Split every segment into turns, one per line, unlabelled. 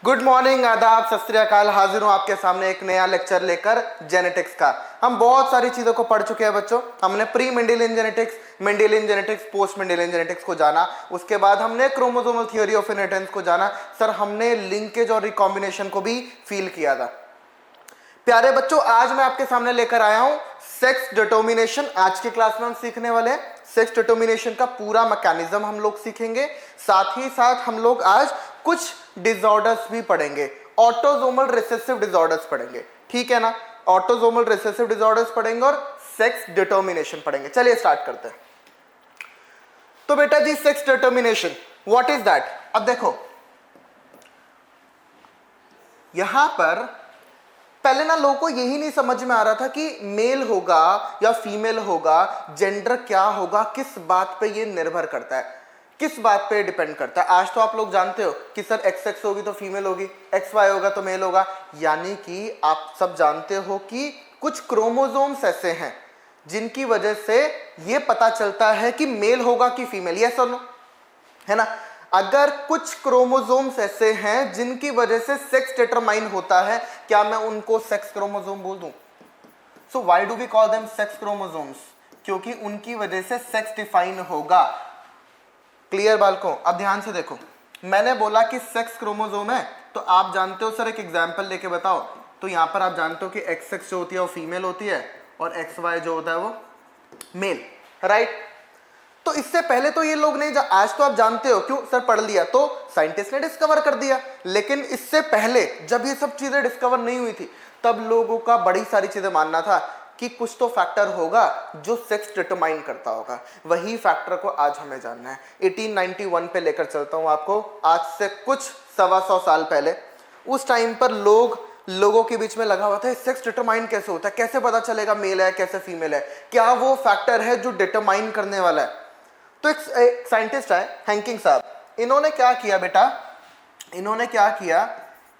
Good morning, आदाब, सत श्री अकाल। हाजिर हूँ आपके सामने एक नया लेक्चर लेकर जेनेटिक्स का। हम बहुत सारी चीज़ों को पढ़ चुके हैं बच्चों। हमने pre Mendelian genetics, Mendelian genetics, post Mendelian genetics को जाना। उसके बाद हमने क्रोमोसोमल थ्योरी ऑफ इनहेरिटेंस को जाना। सर हमने लिंकेज और रिकॉम्बिनेशन को भी फील किया था। प्यारे बच्चों, आज मैं आपके सामने लेकर आया हूं सेक्स डिटर्मिनेशन। आज की क्लास में हम सीखने वाले हैं सेक्स डिटर्मिनेशन का पूरा मैकेनिज्म हम लोग सीखेंगे। साथ ही साथ हम लोग आज कुछ डिसऑर्डर्स भी पढ़ेंगे, ऑटोसोमल रिसेसिव डिसऑर्डर्स पढ़ेंगे, ठीक है ना। ऑटोसोमल रिसेसिव डिसऑर्डर्स पढ़ेंगे और सेक्स डिटर्मिनेशन पढ़ेंगे। चलिए स्टार्ट करते हैं। तो बेटा जी, sex determination what is that. अब देखो यहां पर पहले ना लोगों को यही नहीं समझ में आ रहा था कि मेल होगा या फीमेल होगा, जेंडर क्या होगा, किस बात पे ये निर्भर करता है, किस बात पे डिपेंड करता है। आज तो आप लोग जानते हो कि सर एक्स एक्स होगी तो फीमेल होगी, एक्स वाई होगा तो मेल होगा। यानी कि आप सब जानते हो कि कुछ क्रोमोसोम्स ऐसे हैं जिनकी वजह से ये पता चलता है कि मेल होगा कि फीमेल, यस और नो, है ना। अगर कुछ क्रोमोसोम्स ऐसे हैं जिनकी वजह से सेक्स डिटरमाइन होता है, क्या मैं उनको सेक्स क्रोमोसोम बोल दूं? So why do we call them sex chromosomes? क्योंकि उनकी वजह से सेक्स डिफाइन होगा। क्लियर बालकों? अब ध्यान से देखो, मैंने बोला कि सेक्स क्रोमोसोम है तो आप जानते हो सर, एक एग्जांपल लेके बताओ। तो यहां पर आप जानते हो कि एक्स एक्स जो होती है वो फीमेल होती है और एक्स वाई जो होता है वो मेल, राइट। तो इससे पहले तो ये लोग नहीं आज तो आप जानते हो, क्यों सर पढ़ लिया तो साइंटिस्ट ने डिस्कवर कर दिया। लेकिन इससे पहले जब ये सब चीजें डिस्कवर नहीं हुई थी तब लोगों का बड़ी सारी चीजें मानना था कि कुछ तो फैक्टर होगा जो सेक्स डिटरमाइन करता होगा। वही फैक्टर को आज हमें जानना है। 1891 पे लेकर चलता हूं आपको, आज से कुछ 125 साल पहले। उस टाइम पर लोगों के बीच में लगा हुआ था सेक्स डिटरमाइन कैसे होता है, कैसे पता चलेगा मेल है कैसे फीमेल है, क्या वो फैक्टर है जो डिटरमाइन करने वाला है। तो एक साइंटिस्ट है हैंकिंग साहब, इन्होंने क्या किया बेटा, इन्होंने क्या किया,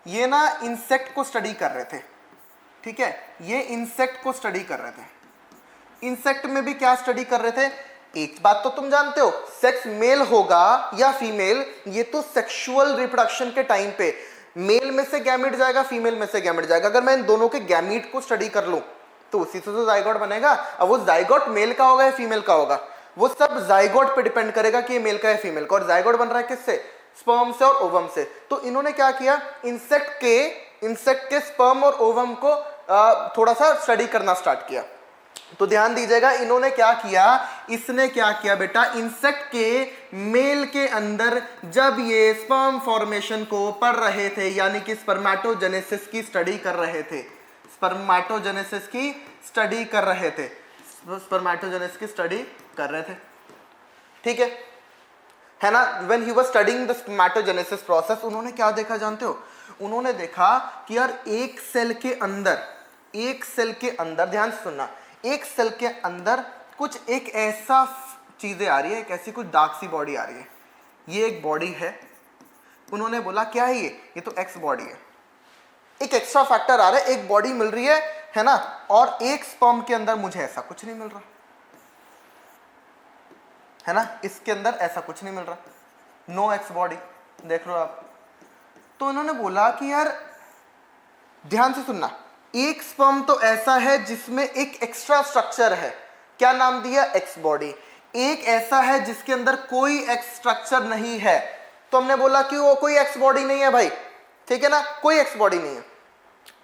ये ना इंसेक्ट को स्टडी कर रहे थे, ठीक है। ये इंसेक्ट को स्टडी कर रहे थे। इंसेक्ट में भी क्या स्टडी कर रहे थे? एक बात तो तुम जानते हो, सेक्स मेल होगा या फीमेल, ये तो सेक्सुअल रिप्रोडक्शन के टाइम पे मेल में से गैमीट जाएगा, फीमेल में से गैमीट जाएगा। अगर मैं इन दोनों के गैमीट को स्टडी कर लूं तो उसी से तो जाइगोट बनेगा। अब वो जाइगोट मेल का होगा या फीमेल का होगा, वो सब जाइगोट पे डिपेंड करेगा कि ये मेल का है फीमेल का। और जाइगोट बन रहा है किससे? स्पर्म से और ओवम से। तो इन्होंने क्या किया, इंसेक्ट के स्पर्म और ओवम को थोड़ा सा स्टडी करना स्टार्ट किया। तो ध्यान दीजिएगा, इन्होंने क्या किया, इसने क्या किया बेटा, इंसेक्ट के मेल के अंदर जब ये स्पर्म फॉर्मेशन को पढ़ रहे थे, यानी कि स्पर्मेटोजेनेसिस की स्टडी कर रहे थे, स्पर्मेटोजेनेसिस की स्टडी कर रहे थे, स्पर्मेटोजेनेसिस की स्टडी कर रहे थे, ठीक है ना। When he was studying the spermatogenesis process, उन्होंने क्या देखा जानते हो? उन्होंने देखा कि यार एक सेल के अंदर ध्यान से सुनना, एक सेल के अंदर कुछ एक ऐसा चीजें आ रही है, एक ऐसी कुछ डार्क सी बॉडी आ रही है। ये एक बॉडी है। उन्होंने बोला क्या है ये तो एक्स बॉडी है। एक एक्स्ट्रा फैक्टर आ रहा है, एक बॉडी मिल रही है ना, और एक स्पर्म के अंदर मुझे ऐसा कुछ नहीं मिल रहा, है ना। इसके अंदर ऐसा कुछ नहीं मिल रहा, नो एक्स बॉडी, देख रहे हो आप। तो इन्होंने बोला कि यार ध्यान से सुनना, एक स्पर्म तो ऐसा है जिसमें एक एक्स्ट्रा स्ट्रक्चर है, क्या नाम दिया? X body. एक ऐसा है जिसके अंदर कोई एक्स स्ट्रक्चर नहीं है, तो हमने बोला कि वो कोई एक्स बॉडी नहीं है भाई, ठीक है ना, कोई एक्स बॉडी नहीं है।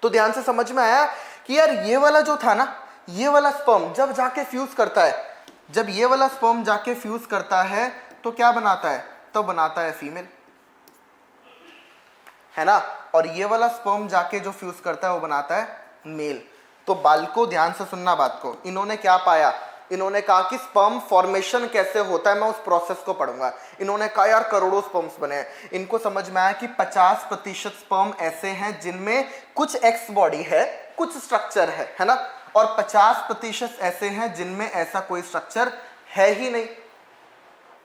तो ध्यान से समझ में आया कि यार ये वाला जो था ना, ये वाला स्पर्म जब जाके फ्यूज करता है, जब ये वाला स्पर्म जाके फ्यूज करता है तो क्या बनाता है? तो बनाता है फीमेल, है ना। और ये वाला स्पर्म जाके जो फ्यूज करता है वो बनाता है मेल। तो बालको ध्यान से सुनना बात को, इन्होंने क्या पाया, इन्होंने कहा कि स्पर्म फॉर्मेशन कैसे होता है, मैं उस प्रोसेस को पढ़ूंगा। इन्होंने कहा यार करोड़ों स्पर्म्स बने हैं। इनको समझ में आया कि 50% स्पर्म ऐसे हैं जिनमें कुछ एक्स बॉडी है, कुछ स्ट्रक्चर है ना, और 50% ऐसे हैं जिनमें ऐसा कोई स्ट्रक्चर है ही नहीं।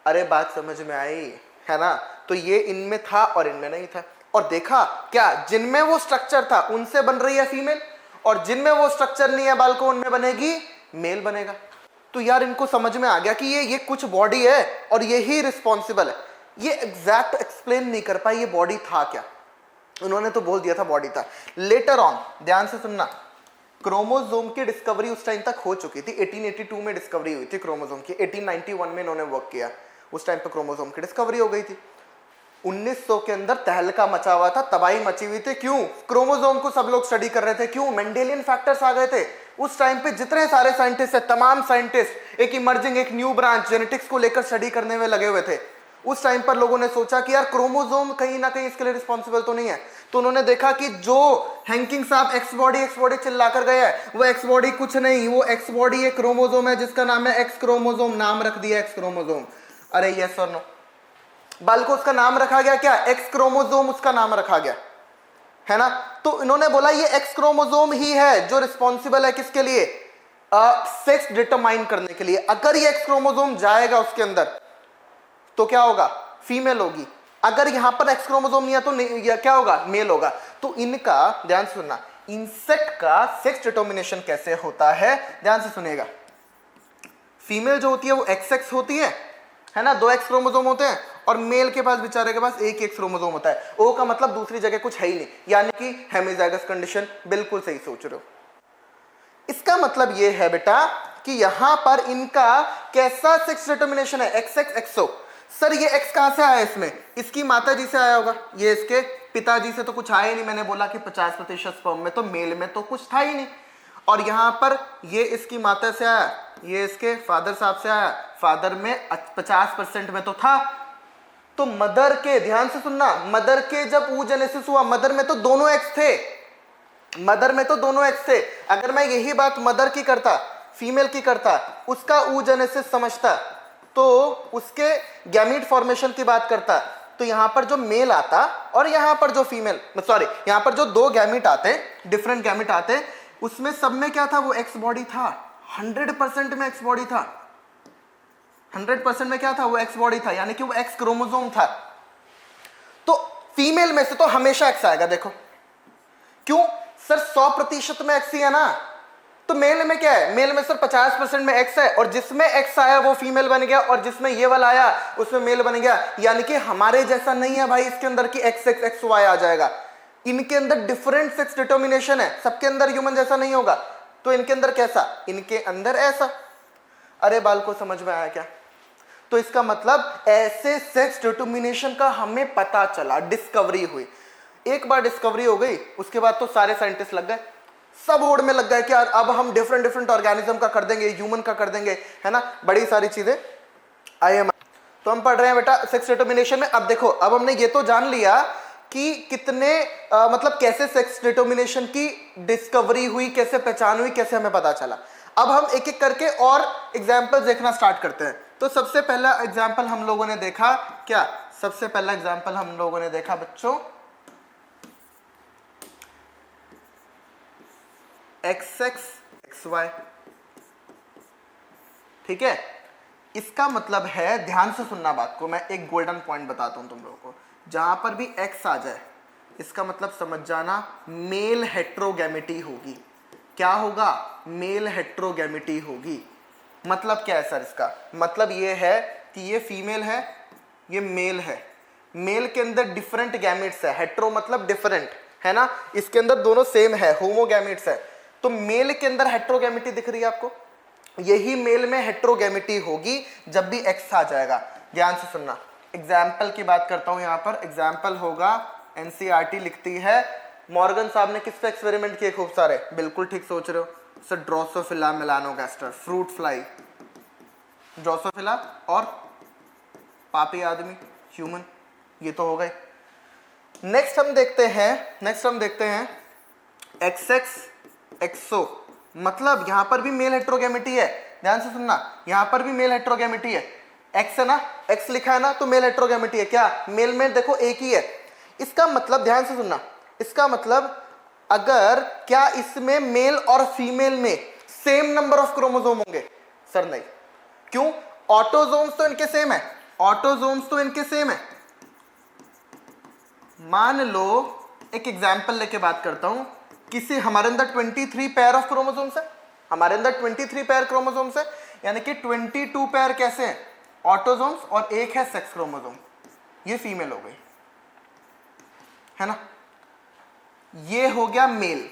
अरे बात समझ में आई, है ना। तो ये इनमें था और इनमें नहीं था। और देखा क्या, जिनमें वो स्ट्रक्चर था उनसे बन रही है फीमेल, और जिनमें वो स्ट्रक्चर नहीं है बालको उनमें बनेगी मेल बनेगा। तो यार इनको समझ में आ गया कि ये कुछ बॉडी है और ये ही रिस्पॉन्सिबल है। ये एग्जैक्ट एक्सप्लेन नहीं कर पाए ये बॉडी था क्या, उन्होंने तो बोल दिया था बॉडी था। लेटर ऑन, ध्यान से सुनना, क्रोमोसोम की डिस्कवरी उस टाइम तक हो चुकी थी। 1882 में डिस्कवरी हुई थी क्रोमोसोम की, 1891 में इन्होंने वर्क किया, उस टाइम पर क्रोमोसोम की डिस्कवरी हो गई थी। 1900 के अंदर तहलका मचा हुआ था, तबाही मची हुई थी। क्यों? क्रोमोसोम को सब लोग स्टडी कर रहे थे। क्यों? मेंडेलियन फैक्टर्स आ गए थे। उस टाइम पे जितने सारे साइंटिस्ट है, तमाम साइंटिस्ट एक इमर्जिंग, एक न्यू ब्रांच जेनेटिक्स को लेकर स्टडी करने में लगे हुए थे। उस टाइम पर लोगों ने सोचा कि यार क्रोमोसोम कहीं ना कहीं इसके लिए रिस्पॉन्सिबल तो नहीं है। तो उन्होंने देखा कि जो हैंकिंग साहब एक्स बॉडी चिल्ला कर गया है, वो एक्स बॉडी कुछ नहीं, वो एक्स बॉडी एक क्रोमोसोम है जिसका नाम है एक्स क्रोमोसोम, नाम रख दिया एक्स क्रोमोसोम। अरे यस और नो, बाल को उसका नाम रखा गया क्या? एक्स क्रोमोसोम उसका नाम रखा गया, है ना। तो इन्होंने बोला ये एक्स क्रोमोसोम ही है जो रिस्पॉन्सिबल है किसके लिए? सेक्स डिटरमाइन करने के लिए। अगर ये एक्स क्रोमोसोम जाएगा उसके अंदर तो क्या होगा? फीमेल होगी। अगर यहां पर एक्स क्रोमोसोम नहीं है तो नहीं, क्या होगा? मेल होगा। तो इनका ध्यान सुनना, इंसेक्ट का सेक्स डिटर्मिनेशन कैसे होता है, ध्यान से सुनेगा। फीमेल जो होती है वो एक्स एक्स होती है ना, 2 एक्स क्रोमोसोम होते हैं, और मेल के पास, बेचारे के पास एक एक्स क्रोमोसोम होता है। ओ का मतलब दूसरी जगह कुछ है ही नहीं, यानी कि हेमिजाइगस कंडीशन। बिल्कुल सही सोच रहे हो। इसका मतलब ये है बेटा कि यहां पर इनका कैसा सेक्स डिटर्मिनेशन है? एक्स एक्स एक्सो। सर ये एक्स कहां से आया? इसमें इसकी माता जी से आया होगा, ये इसके पिताजी से तो कुछ आया ही नहीं। मैंने बोला कि 50% स्पर्म में तो मेल में तो कुछ था ही नहीं। और यहां पर ये इसकी माता से आया, ये इसके फादर साहब से आया, फादर में 50% में तो था। तो मदर के, ध्यान से सुनना, मदर के जब oogenesis हुआ, मदर में तो दोनों एक्स थे, मदर में तो दोनों एक्स थे। अगर मैं यही बात मदर की करता, फीमेल की करता, उसका oogenesis समझता, तो उसके गैमीट फॉर्मेशन की बात करता, तो यहां पर जो मेल आता और यहां पर जो फीमेल, सॉरी, यहां पर जो 2 गैमीट आते, डिफरेंट गैमीट आते, उसमें सब में क्या था? वो एक्स बॉडी था। 100% में एक्स बॉडी था। 100% में क्या था? वो एक्स बॉडी था, यानी कि वो एक्स क्रोमोसोम था। तो फीमेल में से तो हमेशा एक्स आएगा। देखो क्यों सर? 100% में एक्स ही है ना। तो मेल में क्या है? मेल में सर 50% में एक्स है, और जिसमें एक्स आया वो फीमेल बन गया, और जिसमें ये वाला आया उसमें मेल बन गया। यानी कि हमारे जैसा नहीं है भाई इसके अंदर की एक्स एक्स एक्स वाई आ जाएगा। इनके अंदर डिफरेंट सेक्स डिटर्मिनेशन है, सबके अंदर ह्यूमन जैसा नहीं होगा। तो इनके अंदर कैसा? इनके अंदर ऐसा। अरे बाल को समझ में आया क्या? तो इसका मतलब ऐसे सेक्स डिटर्मिनेशन का हमें पता चला, डिस्कवरी हुई। एक बार डिस्कवरी हो गई, उसके बाद तो सारे साइंटिस्ट लग गए, सब होड़ में लग गए कि यार अब हम डिफरेंट डिफरेंट ऑर्गेनिज्म का कर देंगे, ह्यूमन का कर देंगे, है ना, बड़ी सारी चीजें आई। तो हम पढ़ रहे हैं बेटा सेक्स डिटर्मिनेशन में। अब देखो, अब हमने ये तो जान लिया कि कितने मतलब कैसे सेक्स डिटर्मिनेशन की डिस्कवरी हुई, कैसे पहचान हुई, कैसे हमें पता चला। अब हम एक एक करके और एग्जाम्पल देखना स्टार्ट करते हैं। तो सबसे पहला एग्जाम्पल हम लोगों ने देखा क्या? सबसे पहला एग्जाम्पल हम लोगों ने देखा बच्चों एक्स एक्स एक्स वाई। ठीक है, इसका मतलब है, ध्यान से सुनना बात को, मैं एक गोल्डन पॉइंट बताता हूं तुम लोगों को। जहां पर भी एक्स आ जाए, इसका मतलब समझ जाना मेल हेट्रोगैमिटी होगी। क्या होगा? मेल हेट्रोगैमिटी होगी। मतलब क्या है सर इसका? मतलब ये है कि ये फीमेल है, ये मेल है। मेल के अंदर डिफरेंट गैमेट्स है, हेट्रो मतलब डिफरेंट, है ना, इसके अंदर दोनों सेम है, होमोगैमेट्स है। तो मेल के अंदर हेट्रोगैमिटी दिख रही है आपको, यही मेल में हेट्रोगैमिटी होगी जब भी एक्स आ जाएगा। ध्यान से सुनना, एग्जाम्पल की बात करता हूं यहां पर। एग्जाम्पल होगा, एनसीईआरटी लिखती है, मॉर्गन साहब ने किस पे एक्सपेरिमेंट किए? खूब सारे। बिल्कुल ठीक सोच रहे हो sir, Drosophila melanogaster, fruit fly, Drosophila और पापी आदमी, ह्यूमन, ये तो हो गए। नेक्स्ट हम देखते हैं एक्स एक्स एक्सो। मतलब यहां पर भी मेल हेट्रोगैमिटी है। ध्यान से सुनना, यहां पर भी मेल हेट्रोगैमिटी है। एक्स है ना, एक्स लिखा है ना, तो मेल हेट्रोगैमिटी है। क्या? मेल में देखो एक ही है। इसका मतलब, ध्यान से सुनना, इसका मतलब अगर क्या इसमें मेल और फीमेल में सेम नंबर ऑफ क्रोमोसोम होंगे? सर नहीं। क्यों? ऑटोजोम्स तो इनके सेम है, ऑटोजोम्स तो इनके सेम है। मान लो एक एग्जांपल लेके बात करता हूं, किसी हमारे अंदर 23 पेयर ऑफ क्रोमोसोम्स है, हमारे अंदर 23 पेयर क्रोमोसोम्स है, यानी कि 22 पेयर कैसे हैं? ऑटोजोम्स, और एक है सेक्स क्रोमोसोम, ये फीमेल हो गई, है ना। ये हो गया मेल,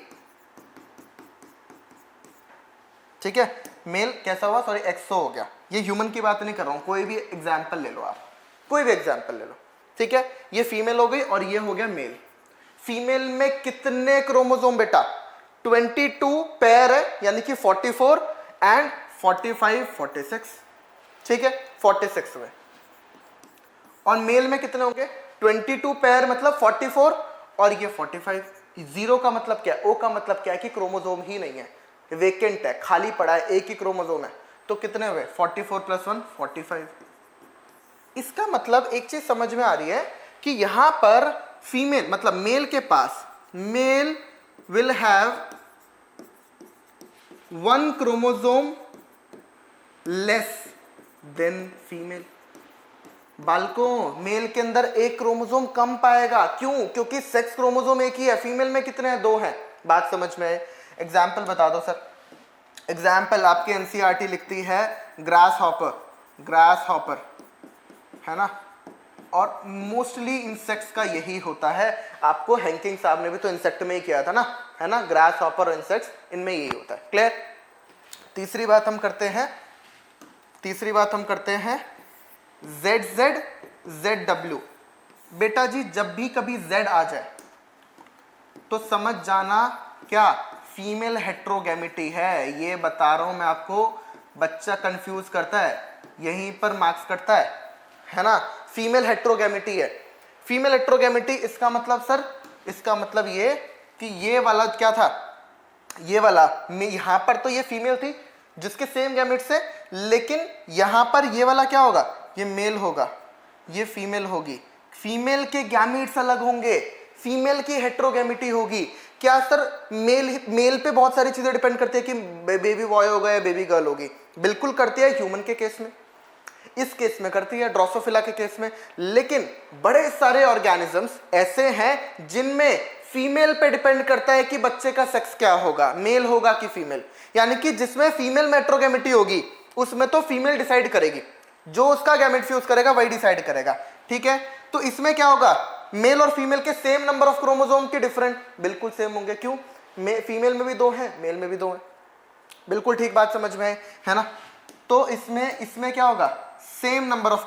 ठीक है, मेल कैसा हुआ, सॉरी एक्सो हो गया। ये ह्यूमन की बात नहीं कर रहा हूं, कोई भी एग्जाम्पल ले लो आप, कोई भी एग्जाम्पल ले लो, ठीक है। ये फीमेल हो गई और ये हो गया मेल। फीमेल में कितने क्रोमोसोम बेटा, 22 पेयर है, यानी कि 44 एंड 45 46, ठीक है, 46 में। और मेल में कितने होंगे, 22 पेयर मतलब 44 और ये 45। जीरो का मतलब क्या है, ओ का मतलब क्या है कि क्रोमोसोम ही नहीं है, वेकेंट है, खाली पड़ा है, एक ही क्रोमोसोम है। तो कितने हुए, 44 + 1 45। इसका मतलब एक चीज समझ में आ रही है कि यहां पर फीमेल मतलब मेल के पास, male will have 1 chromosome less than female. बालकों, मेल के अंदर एक क्रोमोसोम कम पाएगा, क्यों, क्योंकि सेक्स क्रोमोसोम एक ही है, फीमेल में कितने हैं, 2 हैं। बात समझ में आए, एग्जाम्पल बता दो सर। एग्जाम्पल आपके एनसीईआरटी लिखती है ग्रास हॉपर, है ना, और मोस्टली इंसेक्ट्स का यही होता है। आपको हैंकिंग साहब ने भी तो इंसेक्ट में ही किया था ना, है ना, ग्रास हॉपर और इंसेक्ट्स, इनमें यही होता है। क्लियर। तीसरी बात हम करते हैं ZZ ZW। बेटा जी जब भी कभी Z आ जाए तो समझ जाना क्या, फीमेल हेट्रोगैमिटी है। ये बता रहा हूं मैं आपको, बच्चा कंफ्यूज करता है, यहीं पर मार्क्स करता है ना। फीमेल हेट्रोगैमिटी है। फीमेल हेट्रोगैमिटी इसका मतलब सर, इसका मतलब ये कि ये वाला क्या था, ये वाला यहां पर तो ये फीमेल थी जिसके सेम गैमेट्स है, लेकिन यहां पर ये वाला क्या होगा, ये मेल होगा, ये फीमेल होगी। फीमेल के गैमेट्स अलग होंगे, फीमेल की हेट्रोगैमिटी होगी। क्या सर, मेल पे बहुत सारी चीजें डिपेंड करती है कि बेबी बॉय होगा या बेबी गर्ल होगी, बिल्कुल करती है ह्यूमन के केस में, इस केस में करती है, ड्रोसोफिला के केस में। लेकिन बड़े सारे ऑर्गेनिजम्स ऐसे हैं जिनमें फीमेल पे डिपेंड करता है कि बच्चे का सेक्स क्या होगा, मेल होगा कि फीमेल। यानी कि जिसमें फीमेल मेट्रोगैमिटी होगी उसमें तो फीमेल डिसाइड करेगी, जो उसका गैमेट फ्यूज करेगा वही डिसाइड करेगा, ठीक है। तो इसमें क्या होगा, मेल और फीमेल के सेम नंबर ऑफ क्रोमोसोम के डिफरेंट बिल्कुल सेम होंगे, क्यों, फीमेल में भी 2 हैं, मेल में भी 2 हैं। बिल्कुल ठीक बात समझ में है ना। तो इसमें क्या होगा, same number of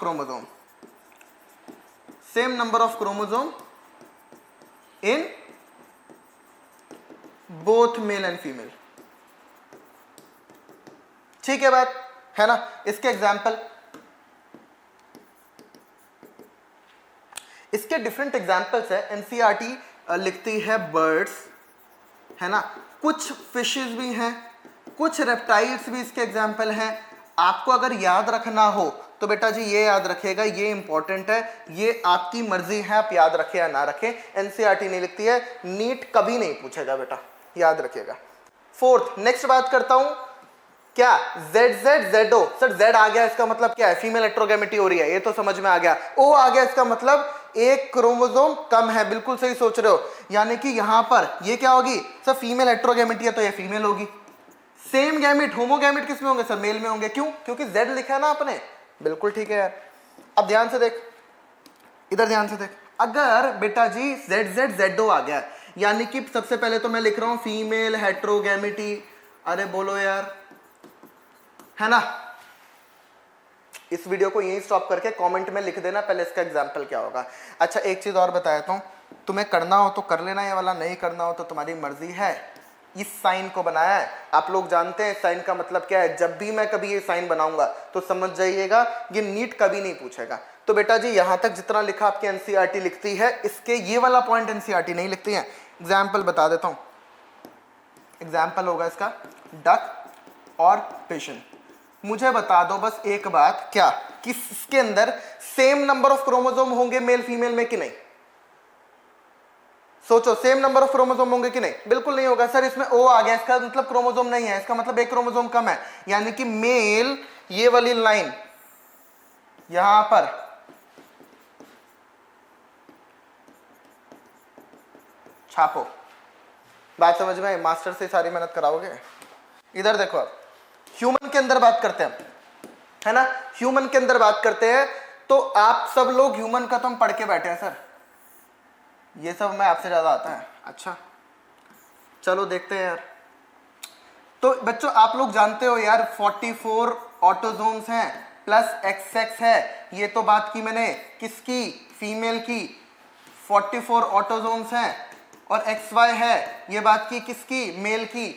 chromosome in both male and female, ठीक है बात, है ना। इसके एग्जाम्पल, इसके डिफरेंट एग्जाम्पल्स है। एनसीईआरटी लिखती है बर्ड्स, है ना, कुछ फिशेस भी हैं, कुछ रेप्टाइल्स भी इसके एग्जाम्पल हैं। आपको अगर याद रखना हो तो बेटा जी ये याद रखेगा, ये इंपॉर्टेंट है, ये आपकी मर्जी है आप याद रखें या ना रखें। एनसीईआरटी नहीं लिखती है, नीट कभी नहीं पूछेगा बेटा, याद रखिएगा। फोर्थ, नेक्स्ट बात करता हूं, क्या ZZ ZO, सर Z आ गया इसका मतलब क्या है, फीमेल हेट्रोगैमिटी हो रही है, ये तो समझ में आ गया। O आ गया इसका मतलब एक क्रोमोसोम कम है, बिल्कुल सही सोच रहे हो, यानी कि यहां पर ये क्या होगी सर, फीमेल हेट्रोगैमिटी है तो ये फीमेल होगी। सेम गैमिट, होमोगैमिट किस में होंगे सर, मेल में होंगे, क्यों, क्योंकि Z लिखा है ना आपने, बिल्कुल ठीक है यार। अब ध्यान से देख, इधर ध्यान से देख, अगर बेटा जी ZZ ZO आ गया, यानी कि सबसे पहले तो मैं लिख रहा हूं फीमेल हेट्रोगैमिटी, अरे बोलो यार, है ना। इस वीडियो को यहीं स्टॉप करके कमेंट में लिख देना पहले इसका एग्जाम्पल क्या होगा। अच्छा एक चीज और बता देता हूं, तुम्हें करना हो तो कर लेना ये वाला, नहीं करना हो तो तुम्हारी मर्जी है। इस साइन को बनाया है, आप लोग जानते हैं साइन का मतलब क्या है, जब भी मैं कभी ये साइन बनाऊंगा तो समझ जाइएगा ये नीट कभी नहीं पूछेगा। तो बेटा जी यहां तक जितना लिखा आपकी एनसीईआरटी लिखती है, इसके ये वाला पॉइंट एनसीईआरटी नहीं लिखती है। एग्जाम्पल बता देता हूं, एग्जाम्पल होगा इसका डक और पिजन। मुझे बता दो बस एक बात, क्या कि इसके अंदर सेम नंबर ऑफ क्रोमोसोम होंगे मेल फीमेल में कि नहीं, सोचो, सेम नंबर ऑफ क्रोमोसोम होंगे कि नहीं, बिल्कुल नहीं होगा सर। इसमें O आ गया, इसका मतलब क्रोमोसोम नहीं है, इसका मतलब एक क्रोमोसोम कम है, यानी कि मेल, ये वाली लाइन यहां पर छापो। बात समझ में, मास्टर से सारी मेहनत कराओगे। इधर देखो, ह्यूमन के अंदर बात करते हैं, है ना, ह्यूमन के अंदर बात करते हैं, तो आप सब लोग ह्यूमन का तो हम पढ़ के बैठे हैं सर, ये सब मैं आपसे ज्यादा आता है। अच्छा चलो देखते हैं यार। तो बच्चों आप लोग जानते हो यार 44 ऑटोजोम्स हैं प्लस XX है, ये तो बात की मैंने किसकी, फीमेल की। 44 ऑटोजोम्स हैं और XY है, ये बात की किसकी, मेल की।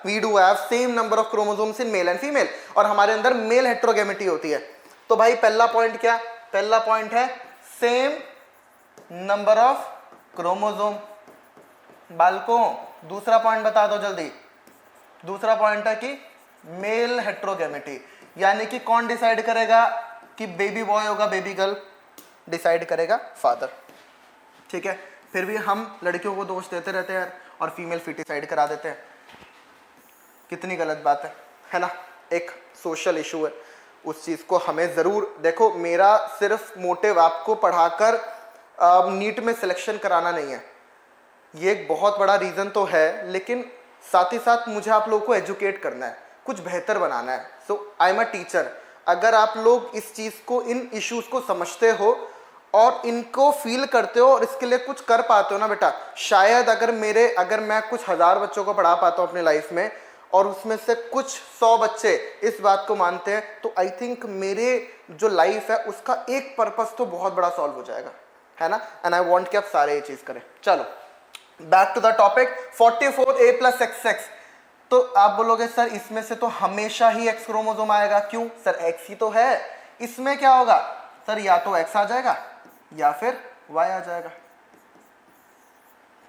We do have same number of chromosomes in male and female, और हमारे अंदर मेल हेट्रोगेमिटी होती है। तो भाई पहला पॉइंट क्या, पहला पॉइंट है सेम नंबर ऑफ क्रोमोसोम। बालकों दूसरा पॉइंट बता दो जल्दी। दूसरा पॉइंट है कि मेल हेट्रोगेमिटी, यानी कि कौन डिसाइड करेगा कि बेबी बॉय होगा बेबी गर्ल, डिसाइड करेगा फादर। ठीक है, फिर भी हम लड़कियों को दोष देते रहते हैं और फीमेल फिटिसाइड करा देते हैं, कितनी गलत बात है ना। एक सोशल इशू है, उस चीज़ को हमें ज़रूर देखो। मेरा सिर्फ मोटिव आपको पढ़ाकर नीट में सिलेक्शन कराना नहीं है, ये एक बहुत बड़ा रीज़न तो है, लेकिन साथ ही साथ मुझे आप लोगों को एजुकेट करना है, कुछ बेहतर बनाना है। सो आई एम अ टीचर। अगर आप लोग इस चीज़ को, इन इश्यूज़ को समझते हो और इनको फील करते हो और इसके लिए कुछ कर पाते हो ना बेटा, शायद अगर मैं कुछ 1000 बच्चों को पढ़ा पाता हूँ अपनी लाइफ में और उसमें से कुछ 100 बच्चे इस बात को मानते हैं, तो आई थिंक मेरे जो लाइफ है उसका एक पर्पस तो बहुत बड़ा सॉल्व हो जाएगा, है ना। एंड आई वॉन्ट कि आप सारे ये चीज़ करें। चलो back to the topic, 44A plus XX। तो आप बोलोगे सर इसमें से तो हमेशा ही X क्रोमोसोम आएगा, क्यों सर, X ही तो है। इसमें क्या होगा सर, या तो X आ जाएगा या फिर Y आ जाएगा,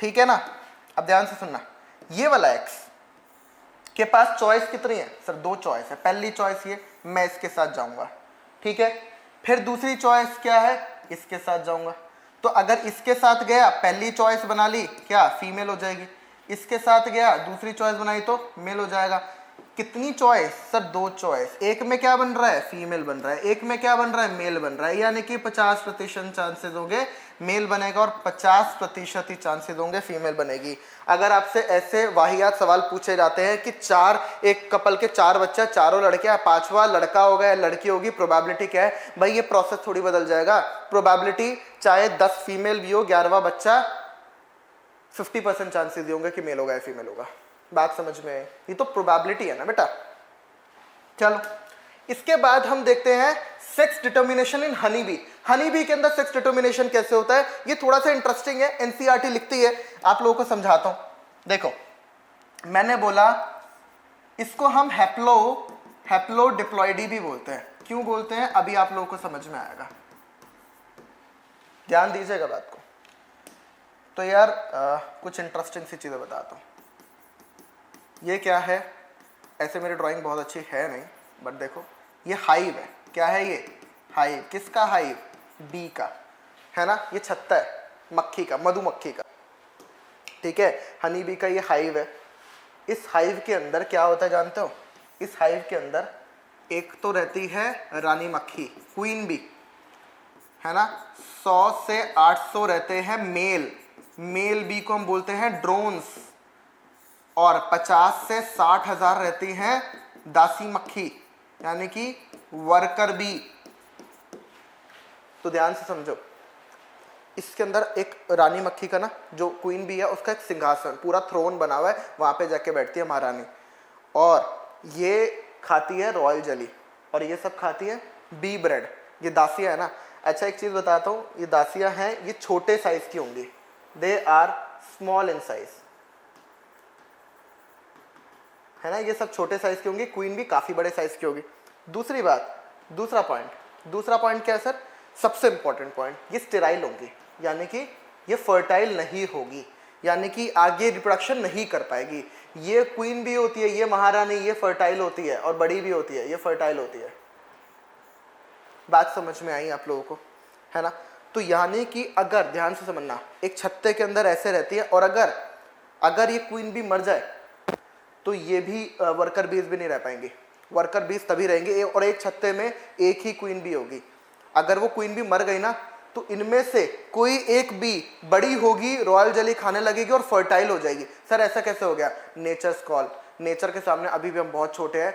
ठीक है ना। अब ध्यान से सुनना, ये वाला X के पास चॉइस कितनी है सर, 2 चॉइस है। पहली चॉइस ये, मैं इसके साथ जाऊंगा, ठीक है। फिर दूसरी चॉइस क्या है, इसके साथ जाऊंगा। तो अगर इसके साथ गया, पहली चॉइस बना ली, क्या फीमेल हो जाएगी। इसके साथ गया, दूसरी चॉइस बनाई तो मेल हो जाएगा। कितनी चॉइस सर, 2 चॉइस। एक में क्या बन रहा है, फीमेल बन रहा है, एक में क्या बन रहा है, मेल बन रहा है। यानी कि 50% चांसेस होंगे मेल बनेगा और 50% ही चांसेस होंगे फीमेल बनेगी। अगर आपसे ऐसे वाहियात सवाल पूछे जाते हैं कि एक कपल के 4 बच्चे, चारों लड़के हैं, 5वां लड़का होगा या लड़की होगी, प्रोबेबिलिटी क्या है भाई, ये प्रोसेस थोड़ी बदल जाएगा। प्रोबेबिलिटी चाहे 10 फीमेल भी हो, 11वां बच्चा 50% चांसेस होंगे कि मेल होगा या फीमेल होगा। बात समझ में आई, ये तो प्रोबेबिलिटी है ना बेटा। चलो इसके बाद हम देखते हैं sex determination in honey bee. Honey bee के अंदर सेक्स डिटर्मिनेशन कैसे होता है, ये थोड़ा सा इंटरेस्टिंग है, एनसीईआरटी लिखती है, आप लोगों को समझाता हूं। देखो मैंने बोला इसको हम हैप्लो डिप्लॉइडी भी बोलते हैं। क्यों बोलते हैं अभी आप लोगों को समझ में आएगा, ध्यान दीजिएगा बात को। तो यार कुछ इंटरेस्टिंग सी चीज़ें बताता हूँ। ये क्या है, ऐसे मेरी ड्राइंग बहुत अच्छी है नहीं, बट देखो ये हाइव है। क्या है ये, हाइव। किसका हाइव, बी का, है ना। ये छत्ता है मक्खी का, मधुमक्खी का, ठीक है। हनी बी का ये हाइव है। इस हाइव के अंदर क्या होता है जानते हो, इस हाइव के अंदर एक तो रहती है रानी मक्खी, क्वीन बी, है ना। 100 से 800 रहते हैं मेल बी को हम बोलते हैं ड्रोन्स, और 50 से 60 हजार रहती हैं दासी मक्खी, यानी कि वर्कर बी। तो ध्यान से समझो, इसके अंदर एक रानी मक्खी का ना, जो क्वीन बी है, उसका एक सिंहासन, पूरा थ्रोन बना हुआ है, वहां पे जाके बैठती है महारानी, और ये खाती है रॉयल जेली, और ये सब खाती है बी ब्रेड। ये दासियां है ना। अच्छा एक चीज बताता हूँ, ये दासियां हैं, ये छोटे साइज की होंगी, they are small in size, है ना। ये सब छोटे साइज की होंगी, क्वीन भी काफी बड़े साइज की होगी। दूसरी बात, दूसरा पॉइंट क्या है सर, सबसे इंपॉर्टेंट पॉइंट, ये स्टेराइल होंगी, यानी कि ये फर्टाइल नहीं होगी, यानी कि आगे रिप्रोडक्शन नहीं कर पाएगी। ये क्वीन भी होती है, ये महारानी, ये फर्टाइल होती है, और बड़ी भी होती है, ये फर्टाइल होती है। बात समझ में आई आप लोगों को, है ना। तो यानी कि अगर ध्यान से समझना, एक छत्ते के अंदर ऐसे रहती है, और अगर ये क्वीन भी मर जाए तो ये भी वर्कर बीज भी नहीं रह पाएंगे। वर्कर बीज तभी रहेंगे, और एक छत्ते में एक ही क्वीन बी होगी। अगर वो क्वीन बी मर गई ना, तो इनमें से कोई एक बी बड़ी होगी, रॉयल जेली खाने लगेगी और फर्टाइल हो जाएगी। सर ऐसा कैसे हो गया, नेचर्स कॉल। नेचर के सामने अभी भी हम बहुत छोटे हैं,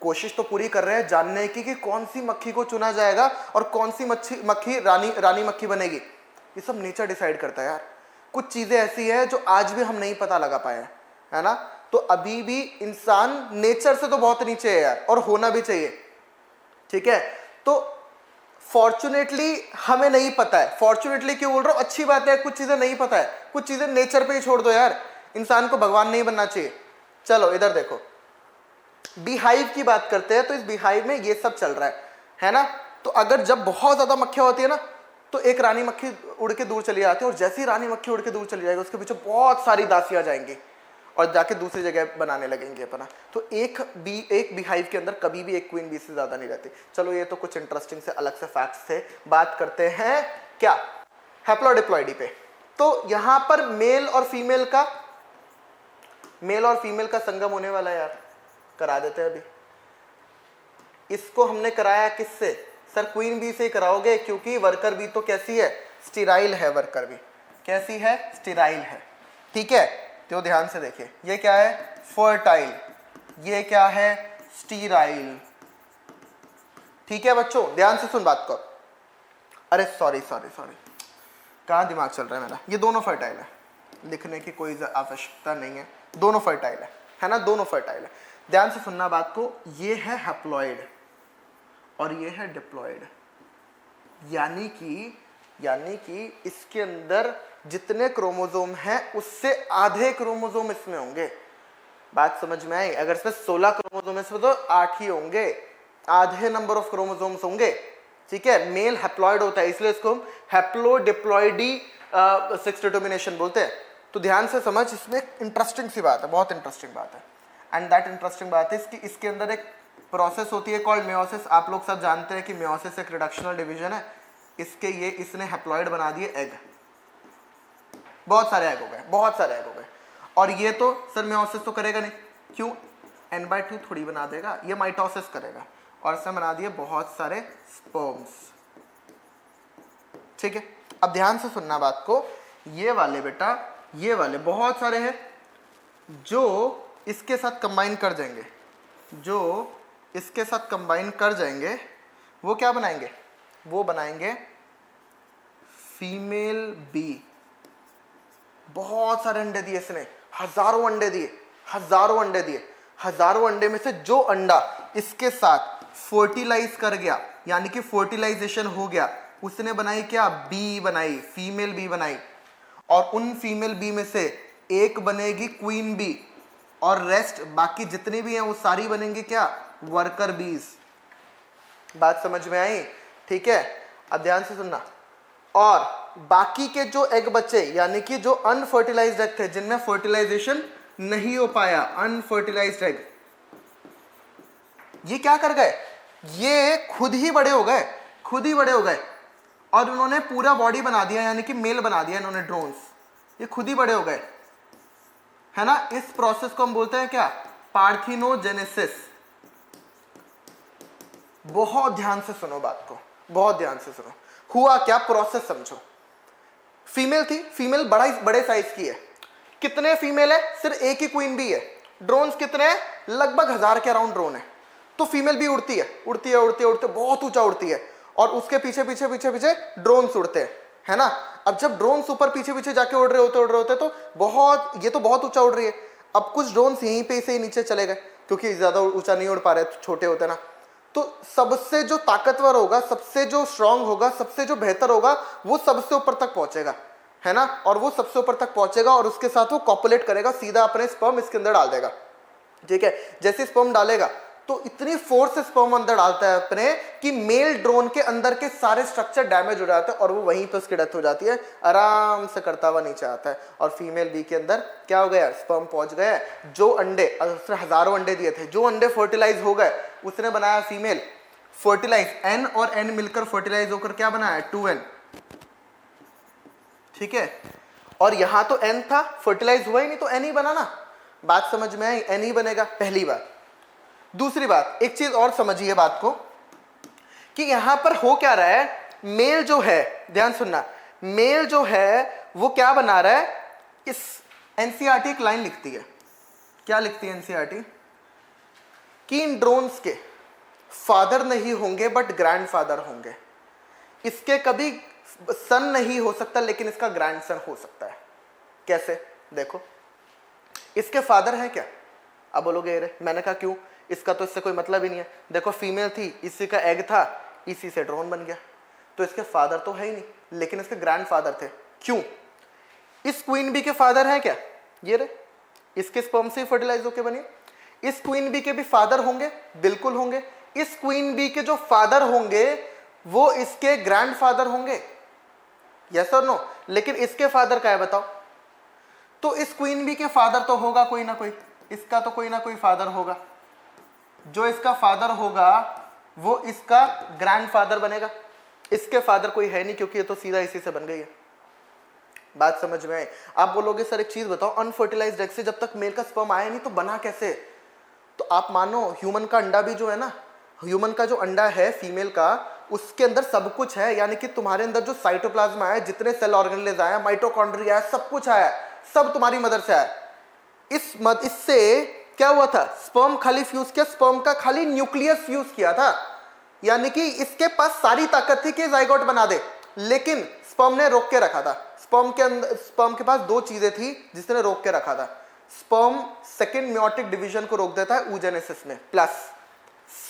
कोशिश तो पूरी कर रहे हैं जानने की कि कौन सी मक्खी को चुना जाएगा और कौन सी मक्खी रानी मक्खी बनेगी। ये सब नेचर डिसाइड करता है यार। कुछ चीजें ऐसी हैं जो आज भी हम नहीं पता लगा पाए हैं, है ना। तो अभी भी इंसान नेचर से तो बहुत नीचे है यार, और होना भी चाहिए, ठीक है। तो फॉर्चुनेटली हमें नहीं पता है, फॉर्चुनेटली क्यों बोल रहा हूं, अच्छी बात है, कुछ चीजें नहीं पता है, कुछ चीजें नेचर पे ही छोड़ दो यार, इंसान को भगवान नहीं बनना चाहिए। चलो इधर देखो, बीहाइव की बात करते हैं, तो इस बीहाइव में ये सब चल रहा है ना। तो अगर जब बहुत ज्यादा मक्खियां होती है ना, तो एक रानी मक्खी उड़ के दूर चली जाती है, और जैसे ही रानी मक्खी उड़ के दूर चली जाएगी, उसके पीछे बहुत सारी दासियां जाएंगी और जाके दूसरी जगह बनाने लगेंगे अपना। तो एक बीहाइव के अंदर कभी भी एक क्वीन बी से ज्यादा नहीं रहती। चलो ये तो कुछ इंटरेस्टिंग से अलग से फैक्ट्स थे। बात करते हैं क्या, हैप्लोडिप्लॉइडी पे। तो यहां पर मेल और फीमेल का संगम होने वाला है यार, करा देते हैं अभी। इसको हमने कराया किससे सर, क्वीन बी से कराओगे, क्योंकि वर्कर बी तो कैसी है, स्टीराइल है। वर्कर बी कैसी है, स्टीराइल है, ठीक है। तो ध्यान से देखिए, ये क्या है, फर्टाइल, ये क्या है, स्टीराइल, ठीक है बच्चों, ध्यान से सुन बात को। अरे सॉरी, कहाँ दिमाग चल रहा है मेरा, ये दोनों फर्टाइल है, लिखने की कोई आवश्यकता नहीं है, दोनों फर्टाइल है ना, दोनों फर्टाइल है। ध्यान से सुनना बात को, ये है हैप्लॉइड और ये है डिप्लॉइड, यानी कि इसके अंदर जितने क्रोमोसोम हैं उससे आधे क्रोमोसोम इसमें होंगे। बात समझ में आई, अगर इसमें 16 क्रोमोसोम है इसमें तो 8 ही होंगे, आधे नंबर ऑफ क्रोमोसोम्स होंगे, ठीक है। मेल हैप्लॉइड होता है, इसलिए इसको हम हैप्लोडिप्लॉइडी सेक्स डिटर्मिनेशन बोलते हैं। तो ध्यान से समझ, इसमें एक इंटरेस्टिंग सी बात है, बहुत इंटरेस्टिंग बात है। एंड दैट इंटरेस्टिंग बात है कि इसके अंदर एक प्रोसेस होती है कॉल्ड मेयोसिस। आप लोग सब जानते हैं कि मेयोसिस एक रिडक्शनल डिवीजन है। इसने हैप्लॉइड बना दिए एग, बहुत सारे एग हो गए। और ये तो सर मेयोसिस तो करेगा नहीं, क्यों, n/2 थोड़ी बना देगा, ये माइटोसिस करेगा, और इसने बना दिए बहुत सारे स्पर्म्स, ठीक है। अब ध्यान से सुनना बात को, ये वाले बेटा, ये वाले बहुत सारे हैं जो इसके साथ कंबाइन कर जाएंगे, वो क्या बनाएंगे, वो बनाएंगे फीमेल बी। बहुत सारे अंडे दिए इसने, हजारों अंडे में से जो अंडा इसके साथ फर्टिलाइज कर गया, यानी कि फर्टिलाइजेशन हो गया, उसने बनाई क्या, बी बनाई, फीमेल बी बनाई। और उन फीमेल बी में से एक बनेगी क्वीन बी, और रेस्ट बाकी जितनी भी हैं वो सारी बनेंगी क्या, वर्कर बीज। बात समझ में आई, ठीक है। अब ध्यान से सुनना, और बाकी के जो एग बचे, यानी कि जो अनफर्टिलाइज्ड एग थे, जिनमें फर्टिलाइजेशन नहीं हो पाया, अनफर्टिलाइज्ड एग, ये क्या कर गए, ये खुद ही बड़े हो गए और उन्होंने पूरा बॉडी बना दिया, यानी कि मेल बना दिया इन्होंने, ड्रोन्स, ये खुद ही बड़े हो गए, है ना। इस प्रोसेस को हम बोलते हैं क्या, पार्थिनोजेनेसिस। बहुत ध्यान से सुनो बात को, बहुत ध्यान से सुनो। हुआ क्या, प्रोसेस समझो। फीमेल थी, फीमेल बड़े साइज की है। कितने फीमेल है, सिर्फ एक ही क्वीन बी है। ड्रोन्स कितने हैं, लगभग 1000 के अराउंड ड्रोन है। तो फीमेल बी उड़ती है, बहुत ऊंचा उड़ती है, और उसके पीछे ड्रोन्स उड़ते हैं, है ना। अब जब ड्रोन्स ऊपर पीछे जाके उड़ रहे होते तो ये तो बहुत ऊंचा उड़ रही है। अब कुछ ड्रोन्स यहीं पे से ही नीचे चले गए, क्योंकि ज्यादा ऊंचा नहीं उड़ पा रहे, छोटे होते ना। तो सबसे जो ताकतवर होगा, सबसे जो स्ट्रांग होगा, सबसे जो बेहतर होगा, वो सबसे ऊपर तक पहुंचेगा, है ना। और वो सबसे ऊपर तक पहुंचेगा और उसके साथ वो कॉपुलेट करेगा, सीधा अपने स्पर्म इसके अंदर डाल देगा, ठीक है। जैसे स्पर्म डालेगा तो इतनी फोर्स से स्पर्म अंदर डालता है अपने कि मेल ड्रोन के अंदर के सारे स्ट्रक्चर डैमेज हो जाते हैं और वो वहीं पे उसकी डेथ हो जाती है, आराम से करता हुआ नीचे आता है। और फीमेल बी के अंदर क्या हो गया, स्पर्म पहुंच गया, जो अंडे, उसने हजारों अंडे दिए थे, जो अंडे फर्टिलाइज हो गए उसने बनाया फीमेल, फर्टिलाइज, एन और एन मिलकर फर्टिलाइज होकर क्या बनाया, 2n, ठीक है। और यहां तो n था, फर्टिलाइज हुआ ही नहीं तो n ही बना ना। बात समझ में आई, n ही बनेगा, पहली बात। दूसरी बात, एक चीज और समझिए बात को, कि यहां पर हो क्या रहा है, मेल जो है, ध्यान सुनना, मेल जो है वो क्या बना रहा है, इस एनसीईआरटी एक लाइन लिखती है, क्या लिखती है एनसीईआरटी, कि इन ड्रोन्स के फादर नहीं होंगे बट ग्रैंडफादर होंगे। इसके कभी सन नहीं हो सकता लेकिन इसका ग्रैंडसन हो सकता है। कैसे? देखो, इसके फादर है क्या? अब बोलोगे अरे मैंने कहा क्यों, इसका तो इससे कोई मतलब ही नहीं है। देखो फीमेल थी, इसी का एग था, इसी से ड्रोन बन गया, तो इसके फादर तो है ही नहीं, लेकिन इसके ग्रैंडफादर थे। क्यों? इस क्वीन बी के फादर है क्या? ये रे, इसके स्पर्म से फर्टिलाइज होकर बनी। इस क्वीन बी के भी फादर होंगे, बिल्कुल होंगे। इस क्वीन बी के जो फादर होंगे वो इसके ग्रैंडफादर होंगे, यस और नो। लेकिन इसके फादर क्या है बताओ? तो इस क्वीन बी के फादर तो होगा कोई ना कोई, इसका तो कोई ना कोई फादर होगा। जो इसका फादर होगा वो इसका ग्रैंडफादर बनेगा। इसके फादर कोई है नहीं, क्योंकि ये तो सीधा इसी से बन गई है। बात समझ में आई? आप बोलोगे सर एक चीज बताओ, अनफर्टिलाइज्ड एग से जब तक मेल का स्पर्म आया नहीं तो बना कैसे? तो आप मानो ह्यूमन का अंडा भी जो है ना, ह्यूमन का जो अंडा है फीमेल का, उसके अंदर सब कुछ है। यानी कि तुम्हारे अंदर जो साइटोप्लाज्म आया, जितने सेल ऑर्गेनेल्स आया, माइटोकॉन्ड्रिया आया, सब कुछ आया, सब तुम्हारी मदर से आया। इससे क्या हुआ था? स्पर्म खाली फ्यूज किया, स्पर्म का खाली न्यूक्लियस फ्यूज किया था। यानी कि इसके पास सारी ताकत थी कि जाइगोट बना दे, लेकिन स्पर्म ने रोक के रखा था। स्पर्म के पास दो चीजें थी जिसने रोक के रखा था। स्पर्म सेकेंड मियोटिक डिवीजन को रोक देता है oogenesis में, प्लस